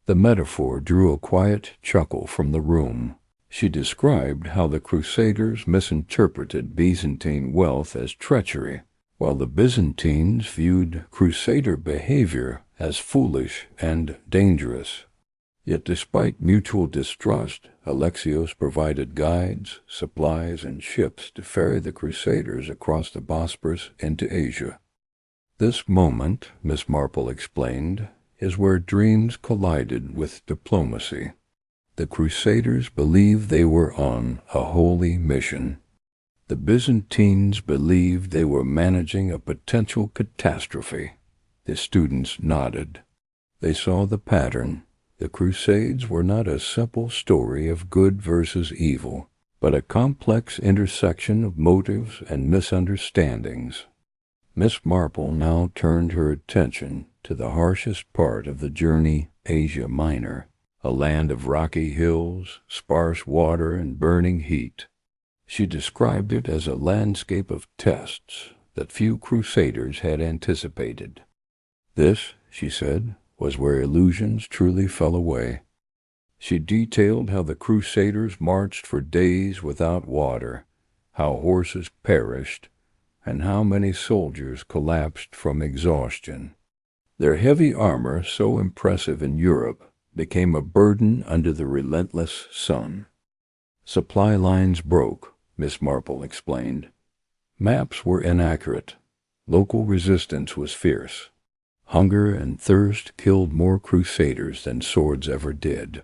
The metaphor drew a quiet chuckle from the room. She described how the Crusaders misinterpreted Byzantine wealth as treachery, while the Byzantines viewed Crusader behavior as foolish and dangerous. Yet despite mutual distrust, Alexios provided guides, supplies, and ships to ferry the Crusaders across the Bosporus into Asia. "This moment," Miss Marple explained, "is where dreams collided with diplomacy. The Crusaders believed they were on a holy mission. The Byzantines believed they were managing a potential catastrophe." The students nodded. They saw the pattern. The Crusades were not a simple story of good versus evil, but a complex intersection of motives and misunderstandings. Miss Marple now turned her attention to the harshest part of the journey, Asia Minor, a land of rocky hills, sparse water, and burning heat. She described it as a landscape of tests that few crusaders had anticipated. "This," she said, "was where illusions truly fell away." She detailed how the crusaders marched for days without water, how horses perished, and how many soldiers collapsed from exhaustion. Their heavy armor, so impressive in Europe, became a burden under the relentless sun. Supply lines broke, Miss Marple explained. Maps were inaccurate. Local resistance was fierce. Hunger and thirst killed more crusaders than swords ever did.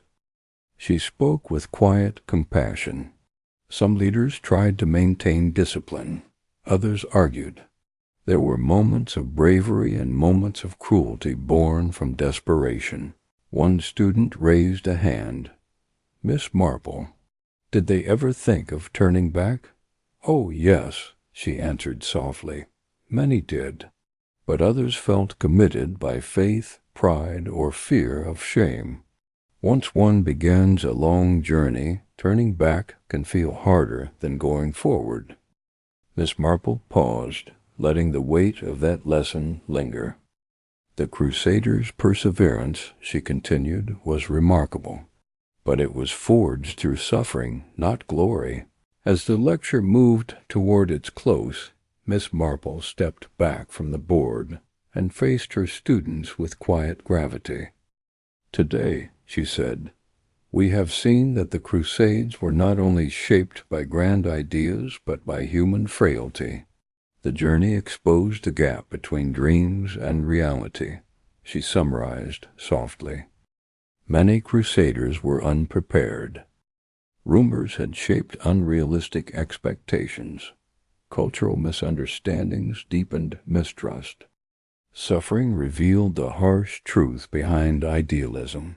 She spoke with quiet compassion. Some leaders tried to maintain discipline. Others argued. There were moments of bravery and moments of cruelty born from desperation. One student raised a hand. "Miss Marple, did they ever think of turning back?" "Oh, yes," she answered softly. "Many did. But others felt committed by faith, pride, or fear of shame. Once one begins a long journey, turning back can feel harder than going forward." Miss Marple paused, letting the weight of that lesson linger. "The Crusaders' perseverance," she continued, "was remarkable. But it was forged through suffering, not glory." As the lecture moved toward its close, Miss Marple stepped back from the board and faced her students with quiet gravity. "Today," she said, "we have seen that the Crusades were not only shaped by grand ideas but by human frailty. The journey exposed the gap between dreams and reality," she summarized softly. "Many crusaders were unprepared. Rumors had shaped unrealistic expectations. Cultural misunderstandings deepened mistrust. Suffering revealed the harsh truth behind idealism.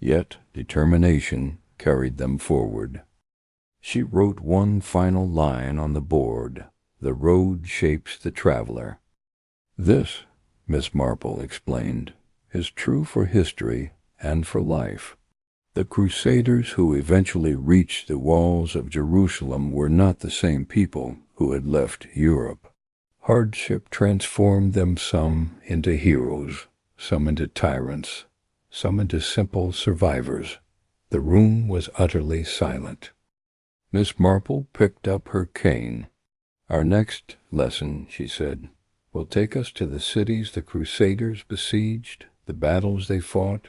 Yet determination carried them forward." She wrote one final line on the board: "The road shapes the traveler." "This," Miss Marple explained, "is true for history and for life. The Crusaders who eventually reached the walls of Jerusalem were not the same people who had left Europe. Hardship transformed them, some into heroes, some into tyrants, some into simple survivors." The room was utterly silent. Miss Marple picked up her cane. "Our next lesson," she said, "will take us to the cities the Crusaders besieged, the battles they fought,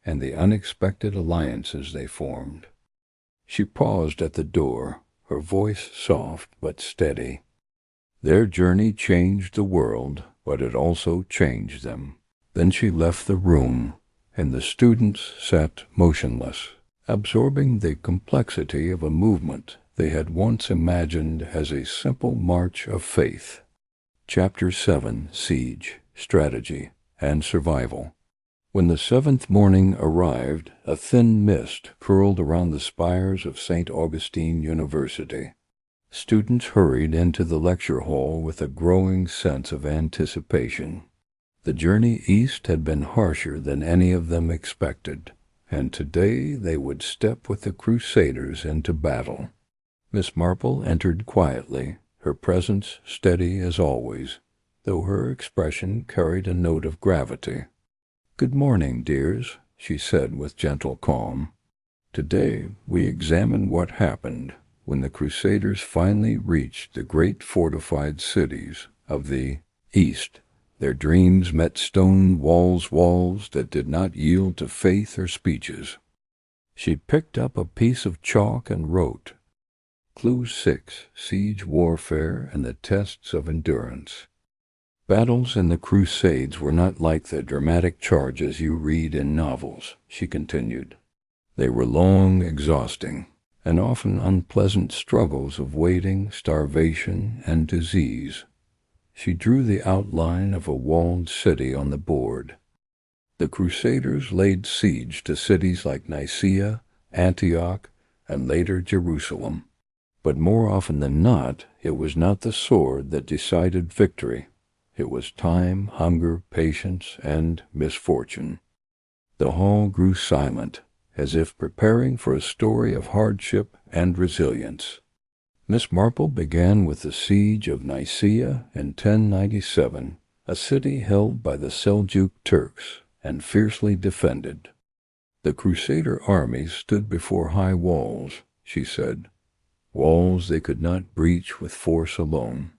and the unexpected alliances they formed." She paused at the door, her voice soft but steady. "Their journey changed the world, but it also changed them." Then she left the room, and the students sat motionless, absorbing the complexity of a movement they had once imagined as a simple march of faith. Chapter 7: Siege, Strategy, and Survival. When the seventh morning arrived, a thin mist curled around the spires of St. Augustine University. Students hurried into the lecture hall with a growing sense of anticipation. The journey east had been harsher than any of them expected, and today they would step with the Crusaders into battle. Miss Marple entered quietly, her presence steady as always, though her expression carried a note of gravity. "Good morning, dears," she said with gentle calm. "Today we examine what happened when the Crusaders finally reached the great fortified cities of the East. Their dreams met stone walls that did not yield to faith or speeches." She picked up a piece of chalk and wrote, "Clue 6, Siege Warfare and the Tests of Endurance." "Battles in the Crusades were not like the dramatic charges you read in novels," she continued. "They were long, exhausting, and often unpleasant struggles of waiting, starvation, and disease." She drew the outline of a walled city on the board. The Crusaders laid siege to cities like Nicaea, Antioch, and later Jerusalem. But more often than not, it was not the sword that decided victory. It was time, hunger, patience, and misfortune. The hall grew silent, as if preparing for a story of hardship and resilience. Miss Marple began with the siege of Nicaea in 1097, a city held by the Seljuk Turks and fiercely defended. "The Crusader armies stood before high walls," she said, "walls they could not breach with force alone.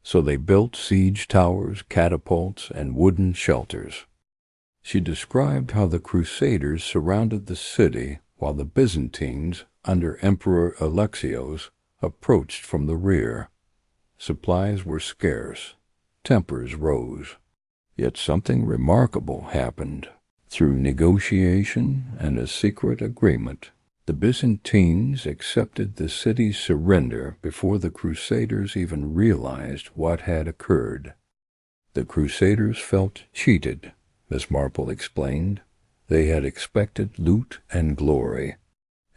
So they built siege towers, catapults, and wooden shelters." She described how the Crusaders surrounded the city while the Byzantines, under Emperor Alexios, approached from the rear. Supplies were scarce. Tempers rose. Yet something remarkable happened. Through negotiation and a secret agreement, the Byzantines accepted the city's surrender before the Crusaders even realized what had occurred. "The Crusaders felt cheated," Miss Marple explained. "They had expected loot and glory.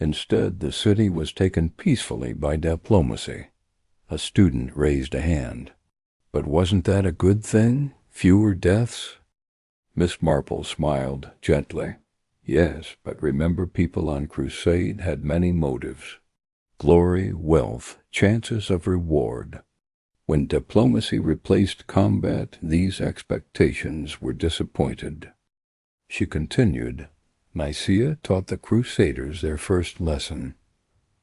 Instead, the city was taken peacefully by diplomacy." A student raised a hand. "But wasn't that a good thing? Fewer deaths?" Miss Marple smiled gently. "Yes, but remember, people on crusade had many motives. Glory, wealth, chances of reward. When diplomacy replaced combat, these expectations were disappointed." She continued, "Nicaea taught the Crusaders their first lesson.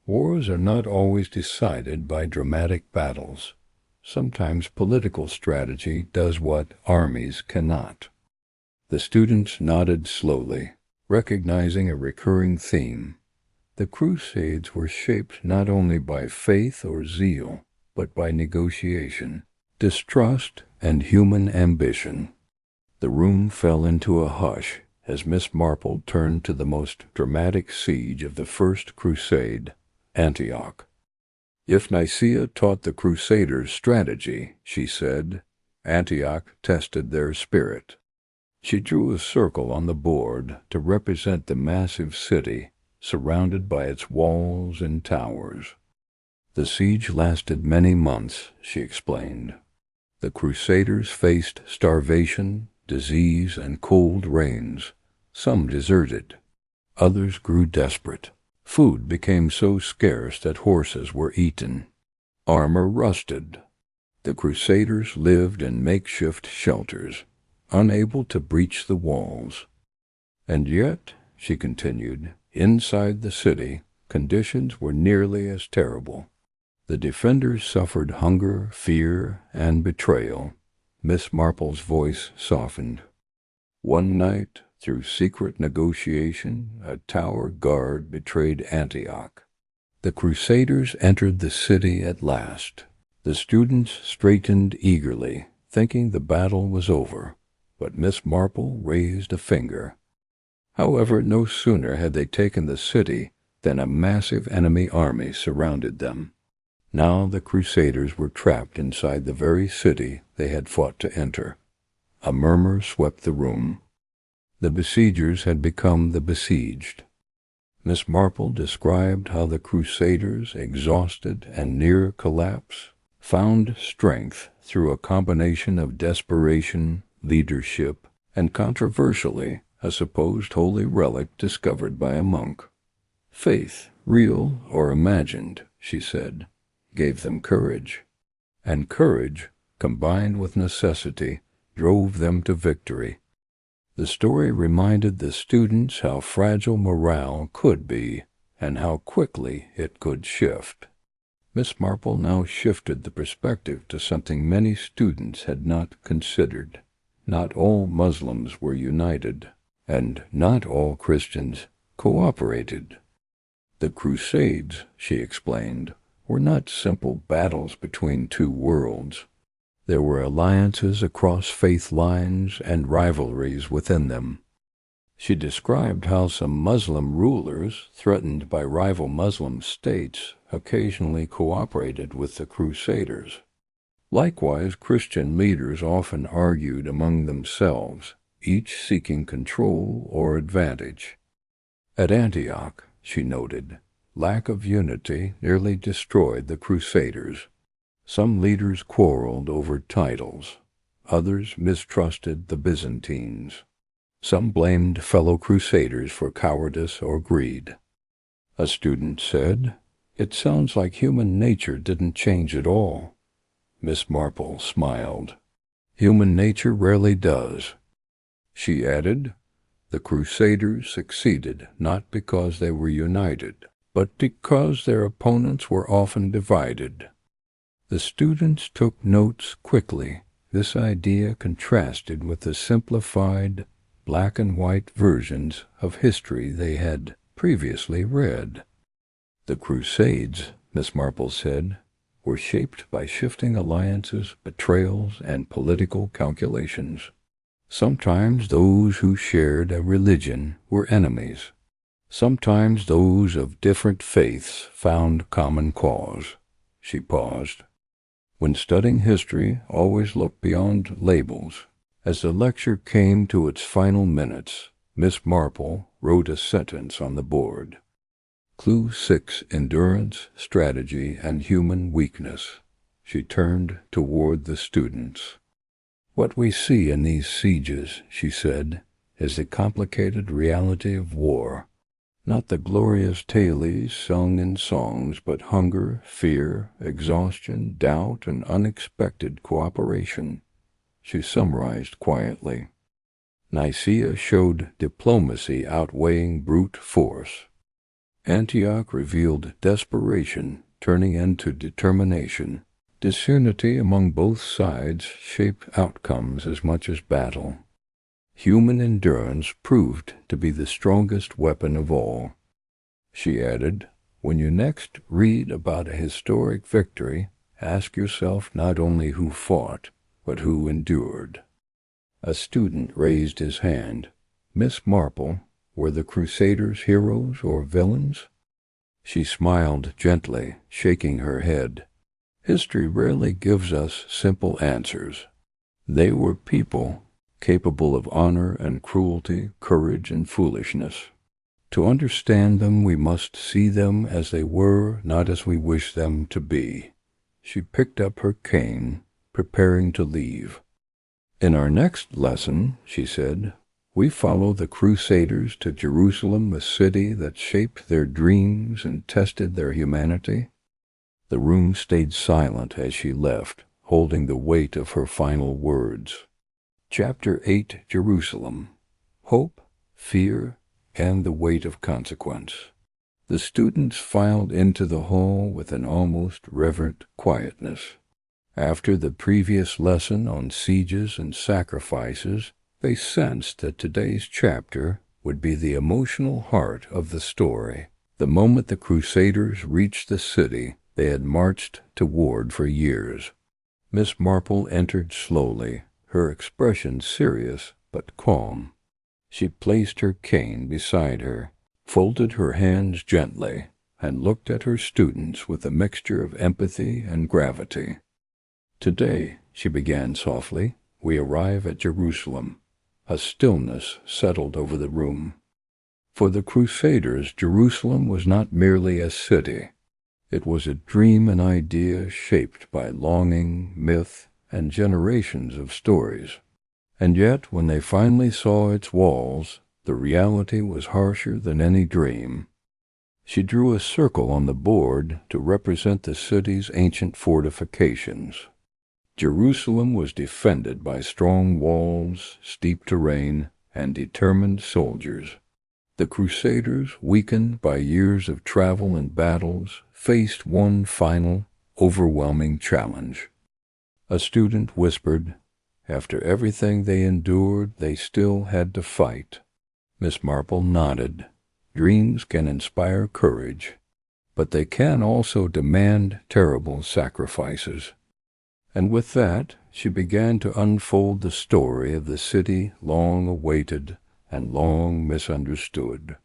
Wars are not always decided by dramatic battles. Sometimes political strategy does what armies cannot." The students nodded slowly, recognizing a recurring theme. The Crusades were shaped not only by faith or zeal, but by negotiation, distrust, and human ambition. The room fell into a hush as Miss Marple turned to the most dramatic siege of the First Crusade, Antioch. "If Nicaea taught the Crusaders strategy," she said, "Antioch tested their spirit." She drew a circle on the board to represent the massive city surrounded by its walls and towers. "The siege lasted many months," she explained. "The Crusaders faced starvation, disease, and cold rains. Some deserted. Others grew desperate. Food became so scarce that horses were eaten. Armor rusted. The Crusaders lived in makeshift shelters, unable to breach the walls. And yet," she continued, "inside the city, conditions were nearly as terrible. The defenders suffered hunger, fear, and betrayal." Miss Marple's voice softened. "One night, through secret negotiation, a tower guard betrayed Antioch. The Crusaders entered the city at last. The students straightened eagerly, thinking the battle was over, but Miss Marple raised a finger. However, no sooner had they taken the city than a massive enemy army surrounded them. Now the Crusaders were trapped inside the very city they had fought to enter. A murmur swept the room. The besiegers had become the besieged. Miss Marple described how the Crusaders, exhausted and near collapse, found strength through a combination of desperation, leadership, and controversially, a supposed holy relic discovered by a monk. Faith, real or imagined, she said, gave them courage. And courage, combined with necessity, drove them to victory. The story reminded the students how fragile morale could be and how quickly it could shift. Miss Marple now shifted the perspective to something many students had not considered. Not all Muslims were united, and not all Christians cooperated. The Crusades, she explained, were not simple battles between two worlds. There were alliances across faith lines and rivalries within them. She described how some Muslim rulers, threatened by rival Muslim states, occasionally cooperated with the Crusaders. Likewise, Christian leaders often argued among themselves, each seeking control or advantage. At Antioch, she noted, lack of unity nearly destroyed the Crusaders. Some leaders quarreled over titles. Others mistrusted the Byzantines. Some blamed fellow Crusaders for cowardice or greed. A student said, "It sounds like human nature didn't change at all." Miss Marple smiled. "Human nature rarely does." She added, "The Crusaders succeeded not because they were united, but because their opponents were often divided." The students took notes quickly. This idea contrasted with the simplified, black-and-white versions of history they had previously read. The Crusades, Miss Marple said, were shaped by shifting alliances, betrayals, and political calculations. Sometimes those who shared a religion were enemies. Sometimes those of different faiths found common cause. She paused. When studying history, always look beyond labels. As the lecture came to its final minutes, Miss Marple wrote a sentence on the board. Clue 6, endurance, strategy, and human weakness. She turned toward the students. What we see in these sieges, she said, is the complicated reality of war. Not the glorious tales sung in songs, but hunger, fear, exhaustion, doubt, and unexpected cooperation. She summarized quietly. Nicaea showed diplomacy outweighing brute force. Antioch revealed desperation turning into determination. Disunity among both sides shaped outcomes as much as battle. Human endurance proved to be the strongest weapon of all. She added, when you next read about a historic victory, ask yourself not only who fought, but who endured. A student raised his hand. Miss Marple, were the Crusaders heroes or villains? She smiled gently, shaking her head. History rarely gives us simple answers. They were people, capable of honor and cruelty, courage and foolishness. To understand them, we must see them as they were, not as we wish them to be. She picked up her cane, preparing to leave. In our next lesson, she said, we follow the Crusaders to Jerusalem, the city that shaped their dreams and tested their humanity. The room stayed silent as she left, holding the weight of her final words. Chapter 8, Jerusalem. Hope, Fear, and the Weight of Consequence. The students filed into the hall with an almost reverent quietness. After the previous lesson on sieges and sacrifices, they sensed that today's chapter would be the emotional heart of the story. The moment the Crusaders reached the city they had marched toward for years. Miss Marple entered slowly, her expression serious but calm. She placed her cane beside her, folded her hands gently, and looked at her students with a mixture of empathy and gravity. Today, she began softly, we arrive at Jerusalem. A stillness settled over the room. For the Crusaders, Jerusalem was not merely a city. It was a dream and idea shaped by longing, myth, and generations of stories. And yet, when they finally saw its walls, the reality was harsher than any dream. She drew a circle on the board to represent the city's ancient fortifications. Jerusalem was defended by strong walls, steep terrain, and determined soldiers. The Crusaders, weakened by years of travel and battles, faced one final, overwhelming challenge. A student whispered, "After everything they endured, they still had to fight." Miss Marple nodded. Dreams can inspire courage, but they can also demand terrible sacrifices. And with that, she began to unfold the story of the city long awaited and long misunderstood.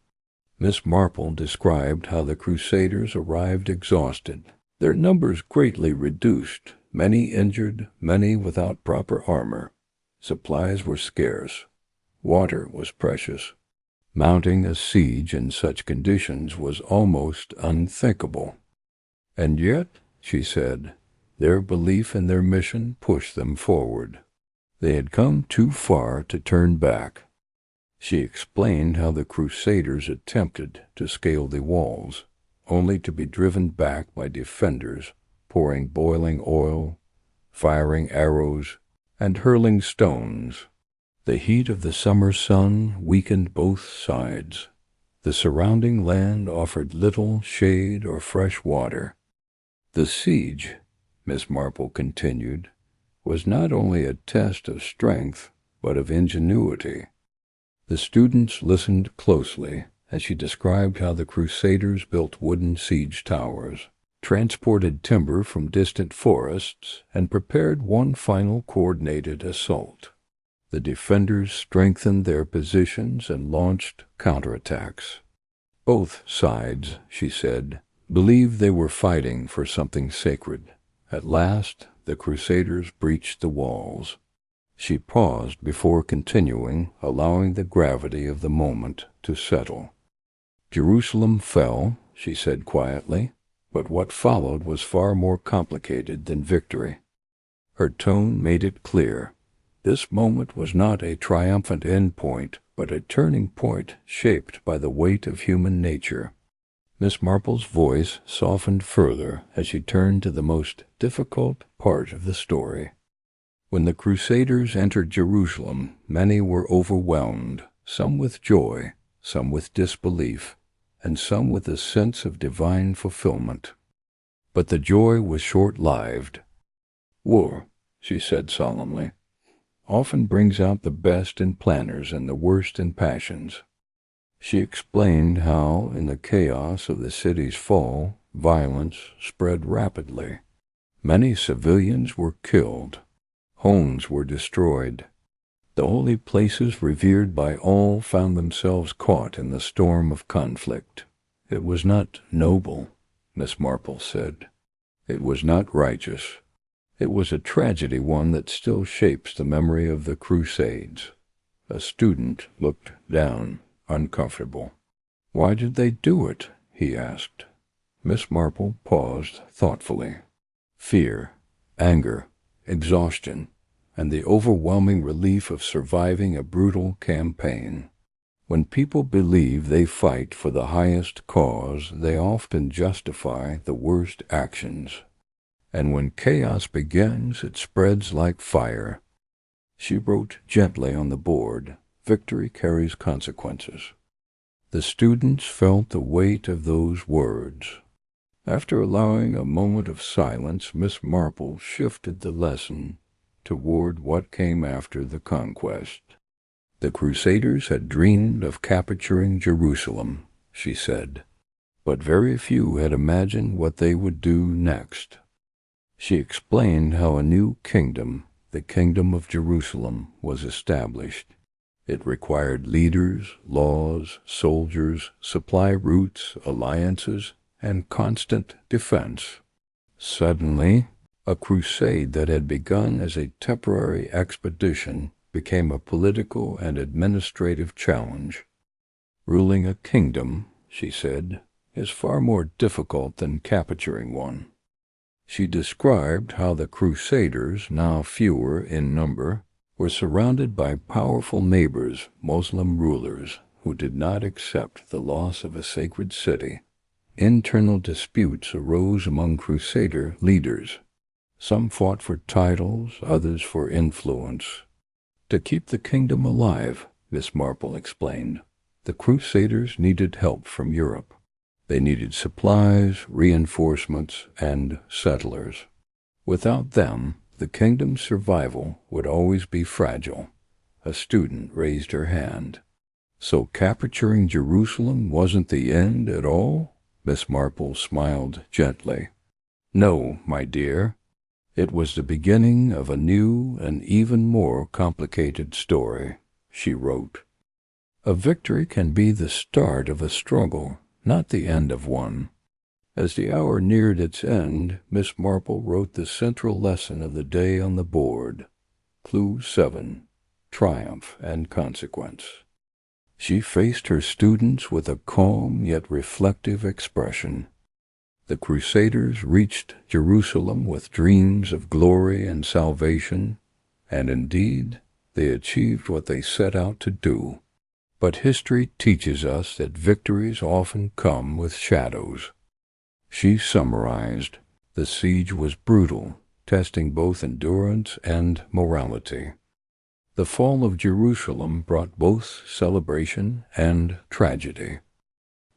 Miss Marple described how the Crusaders arrived exhausted, their numbers greatly reduced, many injured, many without proper armor. Supplies were scarce. Water was precious. Mounting a siege in such conditions was almost unthinkable. And yet, she said, their belief in their mission pushed them forward. They had come too far to turn back. She explained how the Crusaders attempted to scale the walls, only to be driven back by defenders pouring boiling oil, firing arrows, and hurling stones. The heat of the summer sun weakened both sides. The surrounding land offered little shade or fresh water. The siege, Miss Marple continued, was not only a test of strength, but of ingenuity. The students listened closely as she described how the Crusaders built wooden siege towers, transported timber from distant forests, and prepared one final coordinated assault. The defenders strengthened their positions and launched counterattacks. Both sides, she said, believed they were fighting for something sacred. At last, the Crusaders breached the walls. She paused before continuing, allowing the gravity of the moment to settle. Jerusalem fell, she said quietly, but what followed was far more complicated than victory. Her tone made it clear. This moment was not a triumphant end point, but a turning point shaped by the weight of human nature. Miss Marple's voice softened further as she turned to the most difficult part of the story. When the Crusaders entered Jerusalem, many were overwhelmed, some with joy, some with disbelief, and some with a sense of divine fulfillment. But the joy was short-lived. "War," she said solemnly, "often brings out the best in planners and the worst in passions." She explained how, in the chaos of the city's fall, violence spread rapidly. Many civilians were killed. Homes were destroyed. The holy places revered by all found themselves caught in the storm of conflict. It was not noble, Miss Marple said. It was not righteous. It was a tragedy, one that still shapes the memory of the Crusades. A student looked down, uncomfortable. "Why did they do it?" he asked. Miss Marple paused thoughtfully. Fear, anger, exhaustion, and the overwhelming relief of surviving a brutal campaign. When people believe they fight for the highest cause, they often justify the worst actions. And when chaos begins, it spreads like fire. She wrote gently on the board, "Victory carries consequences." The students felt the weight of those words. After allowing a moment of silence, Miss Marple shifted the lesson toward what came after the conquest. The Crusaders had dreamed of capturing Jerusalem, she said, but very few had imagined what they would do next. She explained how a new kingdom, the Kingdom of Jerusalem, was established. It required leaders, laws, soldiers, supply routes, alliances, and constant defense. Suddenly, a crusade that had begun as a temporary expedition became a political and administrative challenge. Ruling a kingdom, she said, is far more difficult than capturing one. She described how the Crusaders, now fewer in number, were surrounded by powerful neighbors, Muslim rulers, who did not accept the loss of a sacred city. Internal disputes arose among Crusader leaders. Some fought for titles, others for influence. To keep the kingdom alive, Miss Marple explained, the Crusaders needed help from Europe. They needed supplies, reinforcements, and settlers. Without them, the kingdom's survival would always be fragile. A student raised her hand. So capturing Jerusalem wasn't the end at all? Miss Marple smiled gently. No, my dear. It was the beginning of a new and even more complicated story, she wrote. A victory can be the start of a struggle, not the end of one. As the hour neared its end, Miss Marple wrote the central lesson of the day on the board. Clue 7, Triumph and Consequence. She faced her students with a calm yet reflective expression. The Crusaders reached Jerusalem with dreams of glory and salvation, and indeed, they achieved what they set out to do. But history teaches us that victories often come with shadows. She summarized, the siege was brutal, testing both endurance and morality. The fall of Jerusalem brought both celebration and tragedy.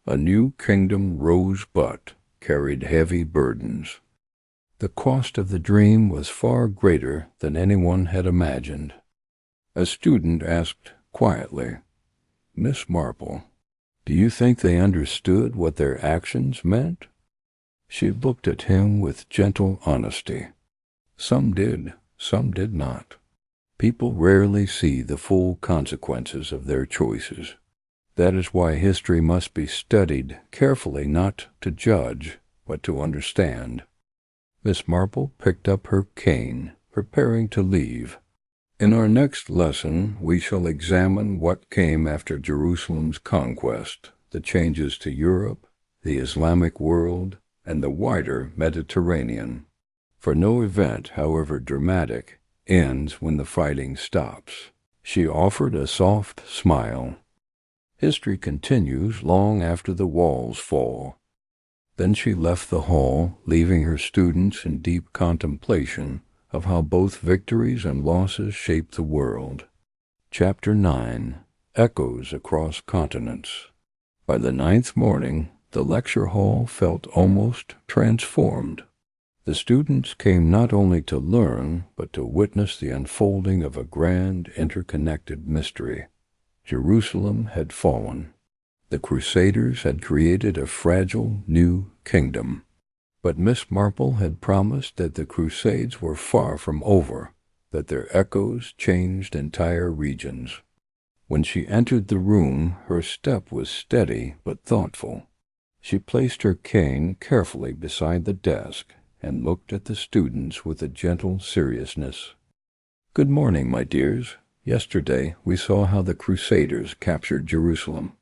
A new kingdom rose but carried heavy burdens. The cost of the dream was far greater than anyone had imagined. A student asked quietly, Miss Marple, do you think they understood what their actions meant? She looked at him with gentle honesty. Some did, some did not. People rarely see the full consequences of their choices. That is why history must be studied carefully, not to judge, but to understand. Miss Marple picked up her cane, preparing to leave. In our next lesson, we shall examine what came after Jerusalem's conquest, the changes to Europe, the Islamic world, and the wider Mediterranean. For no event, however dramatic, ends when the fighting stops. She offered a soft smile. History continues long after the walls fall. Then she left the hall, leaving her students in deep contemplation of how both victories and losses shape the world. Chapter 9. Echoes Across Continents. By the 9th morning, the lecture hall felt almost transformed. The students came not only to learn, but to witness the unfolding of a grand, interconnected mystery. Jerusalem had fallen. The Crusaders had created a fragile new kingdom. But Miss Marple had promised that the Crusades were far from over, that their echoes changed entire regions. When she entered the room, her step was steady but thoughtful. She placed her cane carefully beside the desk and looked at the students with a gentle seriousness. Good morning, my dears. Yesterday we saw how the Crusaders captured Jerusalem.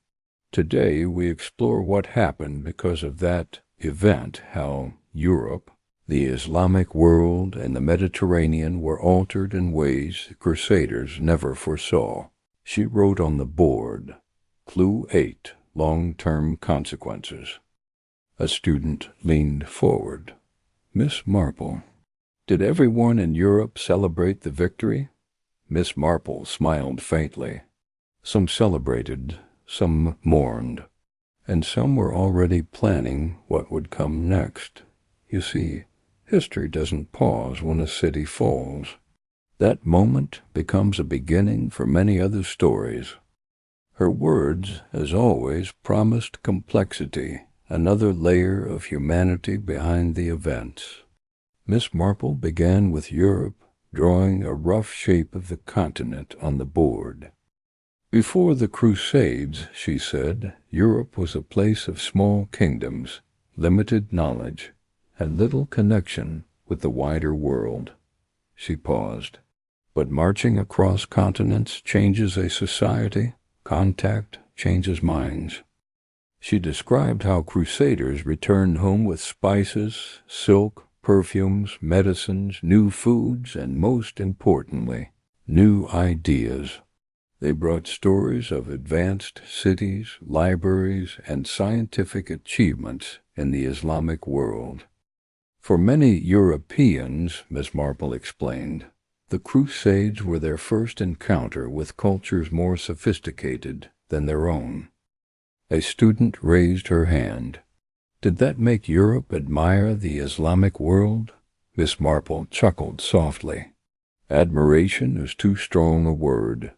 Today we explore what happened because of that event, how Europe, the Islamic world, and the Mediterranean were altered in ways the Crusaders never foresaw. She wrote on the board, Clue 8, Long-Term Consequences. A student leaned forward. Miss Marple, did everyone in Europe celebrate the victory? Miss Marple smiled faintly. Some celebrated, some mourned, and some were already planning what would come next. You see, history doesn't pause when a city falls. That moment becomes a beginning for many other stories. Her words, as always, promised complexity, another layer of humanity behind the events. Miss Marple began with Europe, drawing a rough shape of the continent on the board. Before the Crusades, she said, Europe was a place of small kingdoms, limited knowledge, and little connection with the wider world. She paused. But marching across continents changes a society. Contact changes minds. She described how crusaders returned home with spices, silk, perfumes, medicines, new foods, and most importantly, new ideas. They brought stories of advanced cities, libraries, and scientific achievements in the Islamic world. For many Europeans, Miss Marple explained, the Crusades were their first encounter with cultures more sophisticated than their own. A student raised her hand. Did that make Europe admire the Islamic world? Miss Marple chuckled softly. Admiration is too strong a word.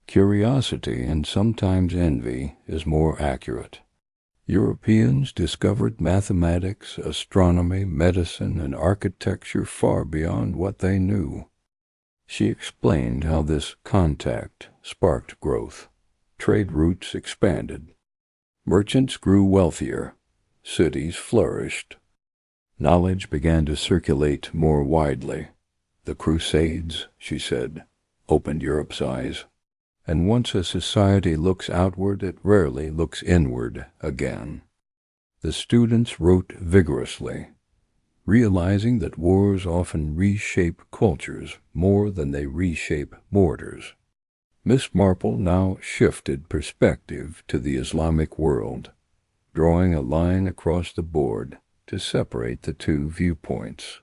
Curiosity and sometimes envy is more accurate. Europeans discovered mathematics, astronomy, medicine, and architecture far beyond what they knew. She explained how this contact sparked growth. Trade routes expanded. Merchants grew wealthier. Cities flourished. Knowledge began to circulate more widely. The Crusades, she said, opened Europe's eyes. And once a society looks outward, it rarely looks inward again. The students wrote vigorously, realizing that wars often reshape cultures more than they reshape mortars. Miss Marple now shifted perspective to the Islamic world, drawing a line across the board to separate the two viewpoints.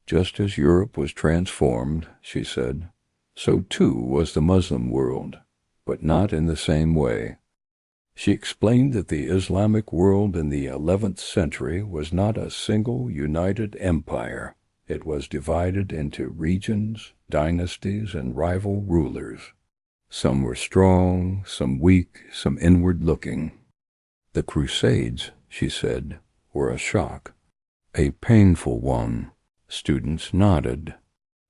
Just as Europe was transformed, she said, so too was the Muslim world, but not in the same way. She explained that the Islamic world in the 11th century was not a single united empire. It was divided into regions, dynasties, and rival rulers. Some were strong, some weak, some inward-looking. The Crusades, she said, were a shock, a painful one. Students nodded.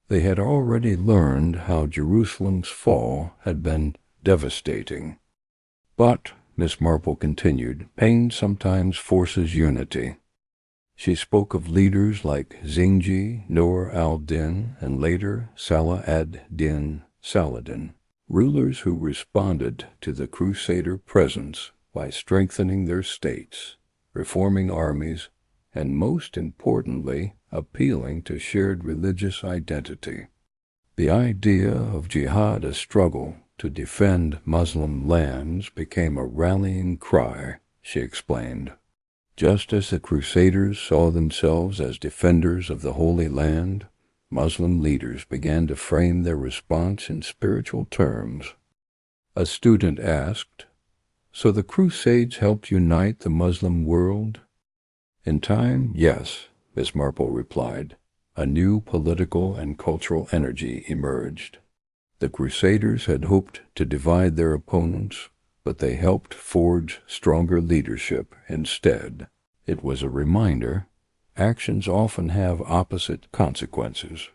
They had already learned how Jerusalem's fall had been devastating. But, Miss Marple continued, pain sometimes forces unity. She spoke of leaders like Zingji, Nur al-Din, and later Salah ad-Din Saladin, rulers who responded to the Crusader presence by strengthening their states, reforming armies, and most importantly, appealing to shared religious identity. The idea of jihad, a struggle to defend Muslim lands, became a rallying cry, she explained. Just as the Crusaders saw themselves as defenders of the Holy Land, Muslim leaders began to frame their response in spiritual terms. A student asked, "So the Crusades helped unite the Muslim world?" "In time, yes," Miss Marple replied. A new political and cultural energy emerged. The Crusaders had hoped to divide their opponents, but they helped forge stronger leadership instead. It was a reminder, actions often have opposite consequences.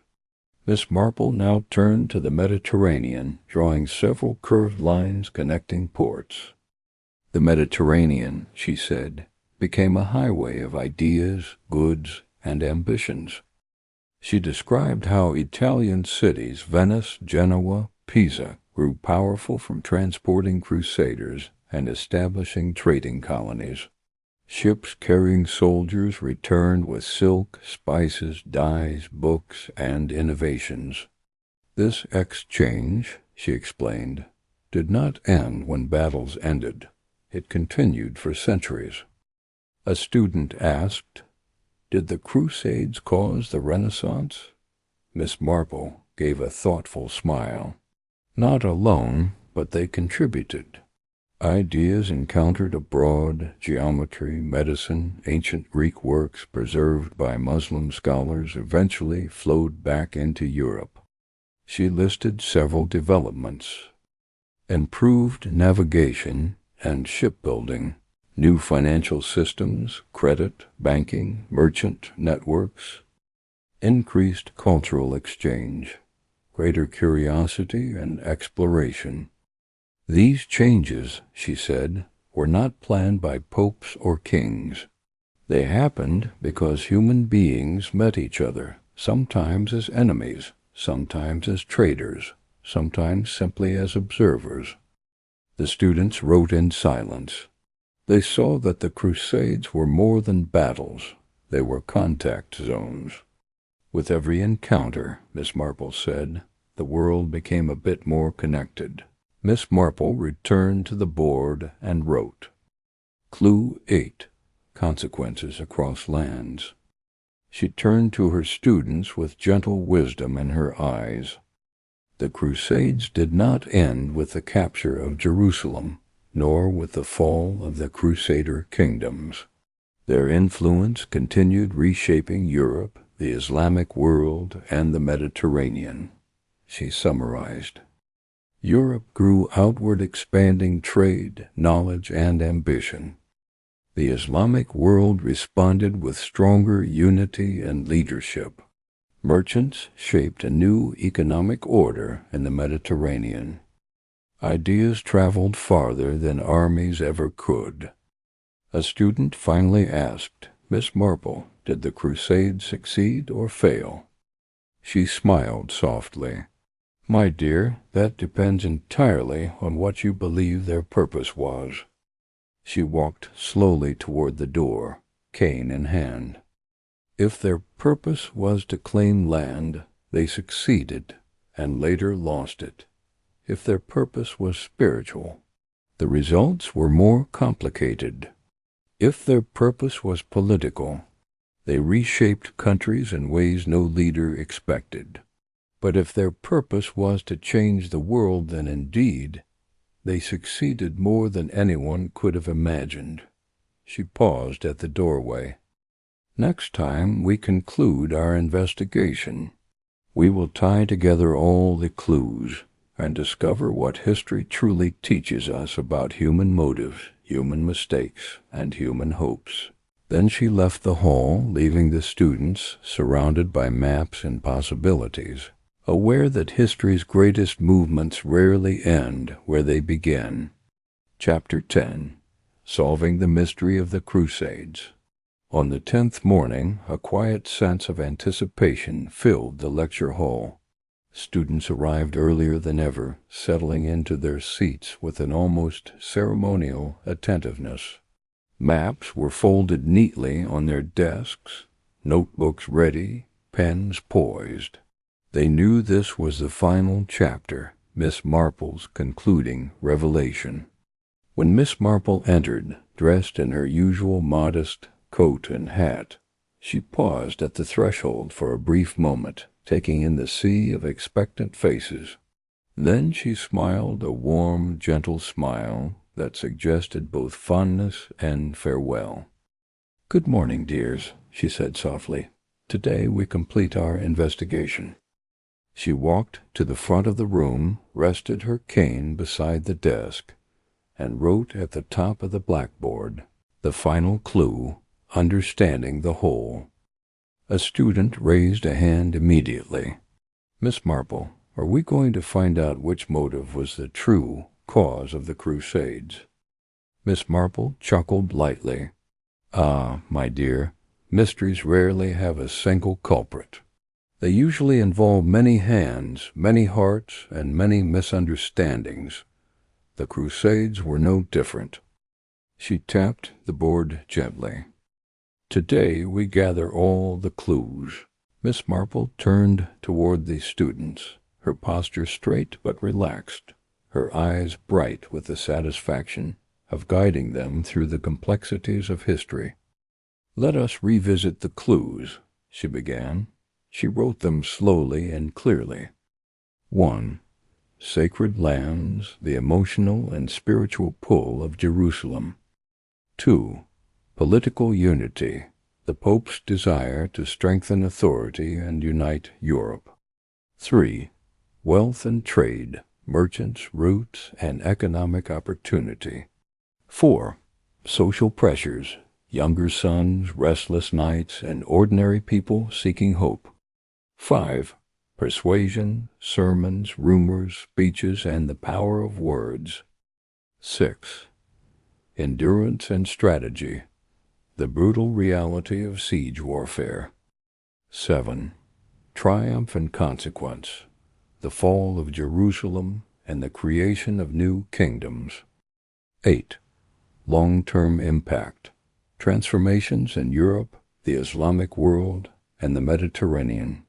Miss Marple now turned to the Mediterranean, drawing several curved lines connecting ports. The Mediterranean, she said, became a highway of ideas, goods, and ambitions. She described how Italian cities, Venice, Genoa, Pisa, grew powerful from transporting crusaders and establishing trading colonies. Ships carrying soldiers returned with silk, spices, dyes, books, and innovations. This exchange, she explained, did not end when battles ended. It continued for centuries. A student asked, "Did the Crusades cause the Renaissance?" Miss Marple gave a thoughtful smile. "Not alone, but they contributed. Ideas encountered abroad, geometry, medicine, ancient Greek works preserved by Muslim scholars eventually flowed back into Europe." She listed several developments: improved navigation and shipbuilding, new financial systems, credit, banking, merchant networks, increased cultural exchange, greater curiosity and exploration. These changes, she said, were not planned by popes or kings. They happened because human beings met each other, sometimes as enemies, sometimes as traders, sometimes simply as observers. The students wrote in silence. They saw that the Crusades were more than battles. They were contact zones. With every encounter, Miss Marple said, the world became a bit more connected. Miss Marple returned to the board and wrote. Clue 8. Consequences across lands. She turned to her students with gentle wisdom in her eyes. The Crusades did not end with the capture of Jerusalem, nor with the fall of the Crusader kingdoms. Their influence continued reshaping Europe, the Islamic world, and the Mediterranean. She summarized. Europe grew outward, expanding trade, knowledge, and ambition. The Islamic world responded with stronger unity and leadership. Merchants shaped a new economic order in the Mediterranean. Ideas traveled farther than armies ever could. A student finally asked, Miss Marple, did the Crusades succeed or fail? She smiled softly. My dear, that depends entirely on what you believe their purpose was. She walked slowly toward the door, cane in hand. If their purpose was to claim land, they succeeded, and later lost it. If their purpose was spiritual, the results were more complicated. If their purpose was political, they reshaped countries in ways no leader expected. But if their purpose was to change the world, then indeed, they succeeded more than anyone could have imagined. She paused at the doorway. Next time we conclude our investigation, we will tie together all the clues and discover what history truly teaches us about human motives, human mistakes, and human hopes. Then she left the hall, leaving the students surrounded by maps and possibilities, aware that history's greatest movements rarely end where they begin. Chapter 10. Solving the Mystery of the Crusades. On the 10th morning, a quiet sense of anticipation filled the lecture hall. Students arrived earlier than ever, settling into their seats with an almost ceremonial attentiveness. Maps were folded neatly on their desks, notebooks ready, pens poised. They knew this was the final chapter, Miss Marple's concluding revelation. When Miss Marple entered, dressed in her usual modest coat and hat, she paused at the threshold for a brief moment, taking in the sea of expectant faces. Then she smiled a warm, gentle smile that suggested both fondness and farewell. "Good morning, dears," she said softly. "Today we complete our investigation." She walked to the front of the room, rested her cane beside the desk, and wrote at the top of the blackboard, the final clue, understanding the whole. A student raised a hand immediately. "Miss Marple, are we going to find out which motive was the true cause of the Crusades?" Miss Marple chuckled lightly. "Ah, my dear, mysteries rarely have a single culprit. They usually involve many hands, many hearts, and many misunderstandings. The Crusades were no different." She tapped the board gently. "Today we gather all the clues." Miss Marple turned toward the students, her posture straight but relaxed, her eyes bright with the satisfaction of guiding them through the complexities of history. "Let us revisit the clues," she began. She wrote them slowly and clearly. 1. Sacred lands, the emotional and spiritual pull of Jerusalem. 2. Political unity, the Pope's desire to strengthen authority and unite Europe. 3. Wealth and trade, merchants, roots, and economic opportunity. 4. Social pressures, younger sons, restless nights, and ordinary people seeking hope. 5. Persuasion, sermons, rumors, speeches, and the power of words. 6. Endurance and strategy, the brutal reality of siege warfare. 7. triumph and consequence, the fall of Jerusalem and the creation of new kingdoms. 8. Long-term impact, transformations in Europe, the Islamic world, and the Mediterranean.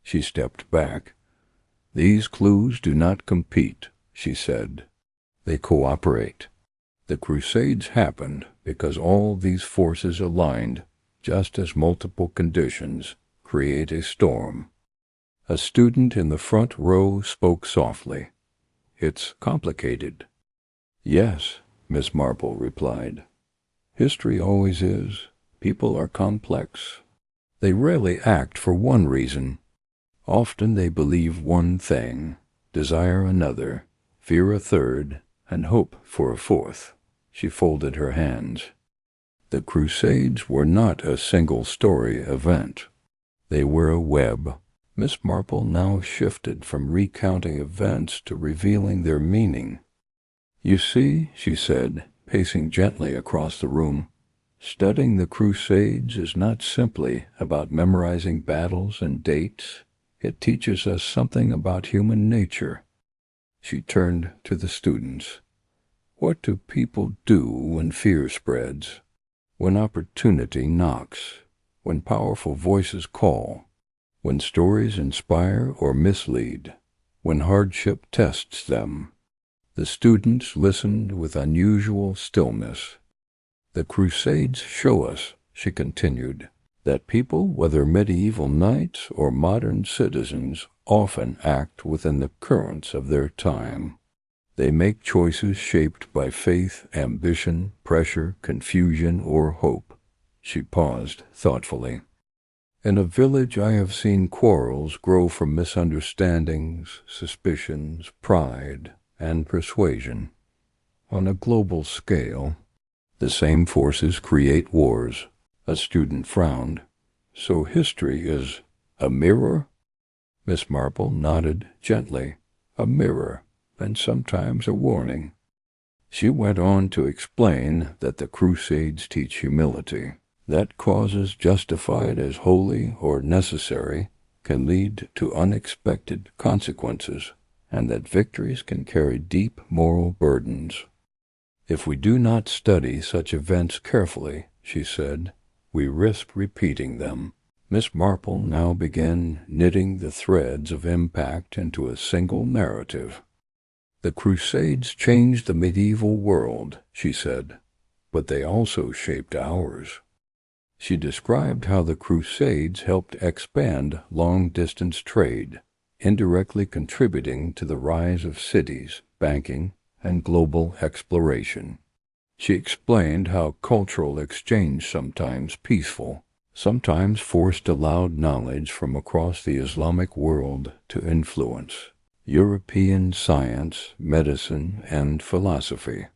She stepped back. These clues do not compete, she said. They cooperate. The Crusades happened because all these forces aligned, just as multiple conditions create a storm. A student in the front row spoke softly. It's complicated. Yes, Miss Marple replied. History always is. People are complex. They rarely act for one reason. Often they believe one thing, desire another, fear a third, and hope for a fourth. She folded her hands. The Crusades were not a single-story event. They were a web. Miss Marple now shifted from recounting events to revealing their meaning. You see, she said, pacing gently across the room, studying the Crusades is not simply about memorizing battles and dates. It teaches us something about human nature. She turned to the students. What do people do when fear spreads? When opportunity knocks? When powerful voices call? When stories inspire or mislead? When hardship tests them? The students listened with unusual stillness. The Crusades show us, she continued, that people, whether medieval knights or modern citizens, often act within the currents of their time. They make choices shaped by faith, ambition, pressure, confusion, or hope. She paused thoughtfully. In a village I have seen quarrels grow from misunderstandings, suspicions, pride, and persuasion. On a global scale, the same forces create wars. A student frowned. So history is a mirror? Miss Marple nodded gently. A mirror, and sometimes a warning. She went on to explain that the Crusades teach humility, that causes justified as holy or necessary can lead to unexpected consequences, and that victories can carry deep moral burdens. If we do not study such events carefully, she said, we risk repeating them. Miss Marple now began knitting the threads of impact into a single narrative. The Crusades changed the medieval world, she said, but they also shaped ours. She described how the Crusades helped expand long-distance trade, indirectly contributing to the rise of cities, banking, and global exploration. She explained how cultural exchange, sometimes peaceful, sometimes forced allowed knowledge from across the Islamic world to influence European science, medicine, and philosophy.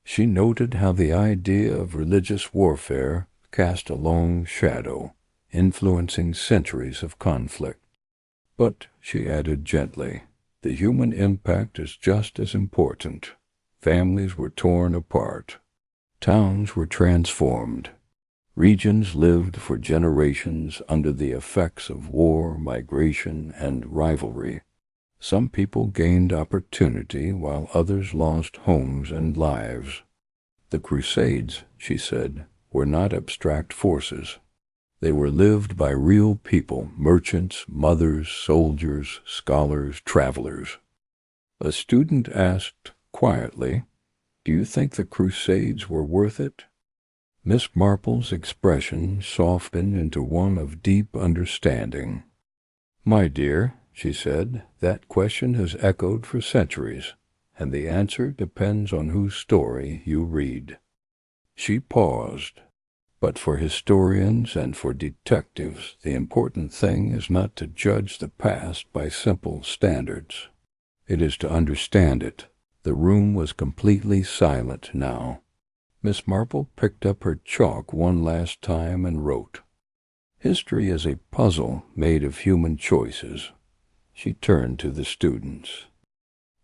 She noted how the idea of religious warfare cast a long shadow, influencing centuries of conflict. But, she added gently, the human impact is just as important. Families were torn apart. Towns were transformed. Regions lived for generations under the effects of war, migration, and rivalry. Some people gained opportunity while others lost homes and lives. The Crusades, she said, were not abstract forces. They were lived by real people, merchants, mothers, soldiers, scholars, travelers. A student asked quietly, "Do you think the Crusades were worth it?" Miss Marple's expression softened into one of deep understanding. "My dear," she said, "that question has echoed for centuries, and the answer depends on whose story you read." She paused. But for historians and for detectives, the important thing is not to judge the past by simple standards. It is to understand it. The room was completely silent now. Miss Marple picked up her chalk one last time and wrote, "History is a puzzle made of human choices." She turned to the students.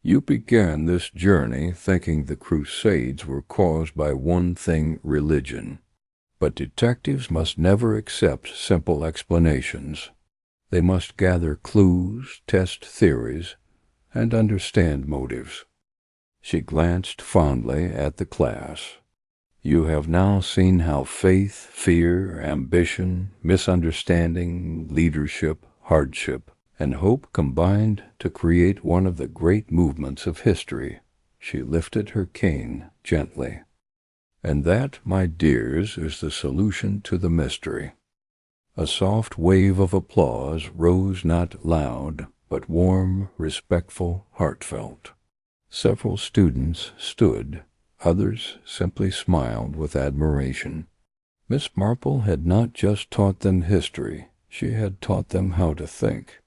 "You began this journey thinking the Crusades were caused by one thing, religion. But detectives must never accept simple explanations. They must gather clues, test theories, and understand motives. She glanced fondly at the class. You have now seen how faith, fear, ambition, misunderstanding, leadership, hardship, and hope combined to create one of the great movements of history. She lifted her cane gently. And that, my dears, is the solution to the mystery. A soft wave of applause rose not loud, but warm, respectful, heartfelt. Several students stood, others simply smiled with admiration. Miss Marple had not just taught them history, she had taught them how to think.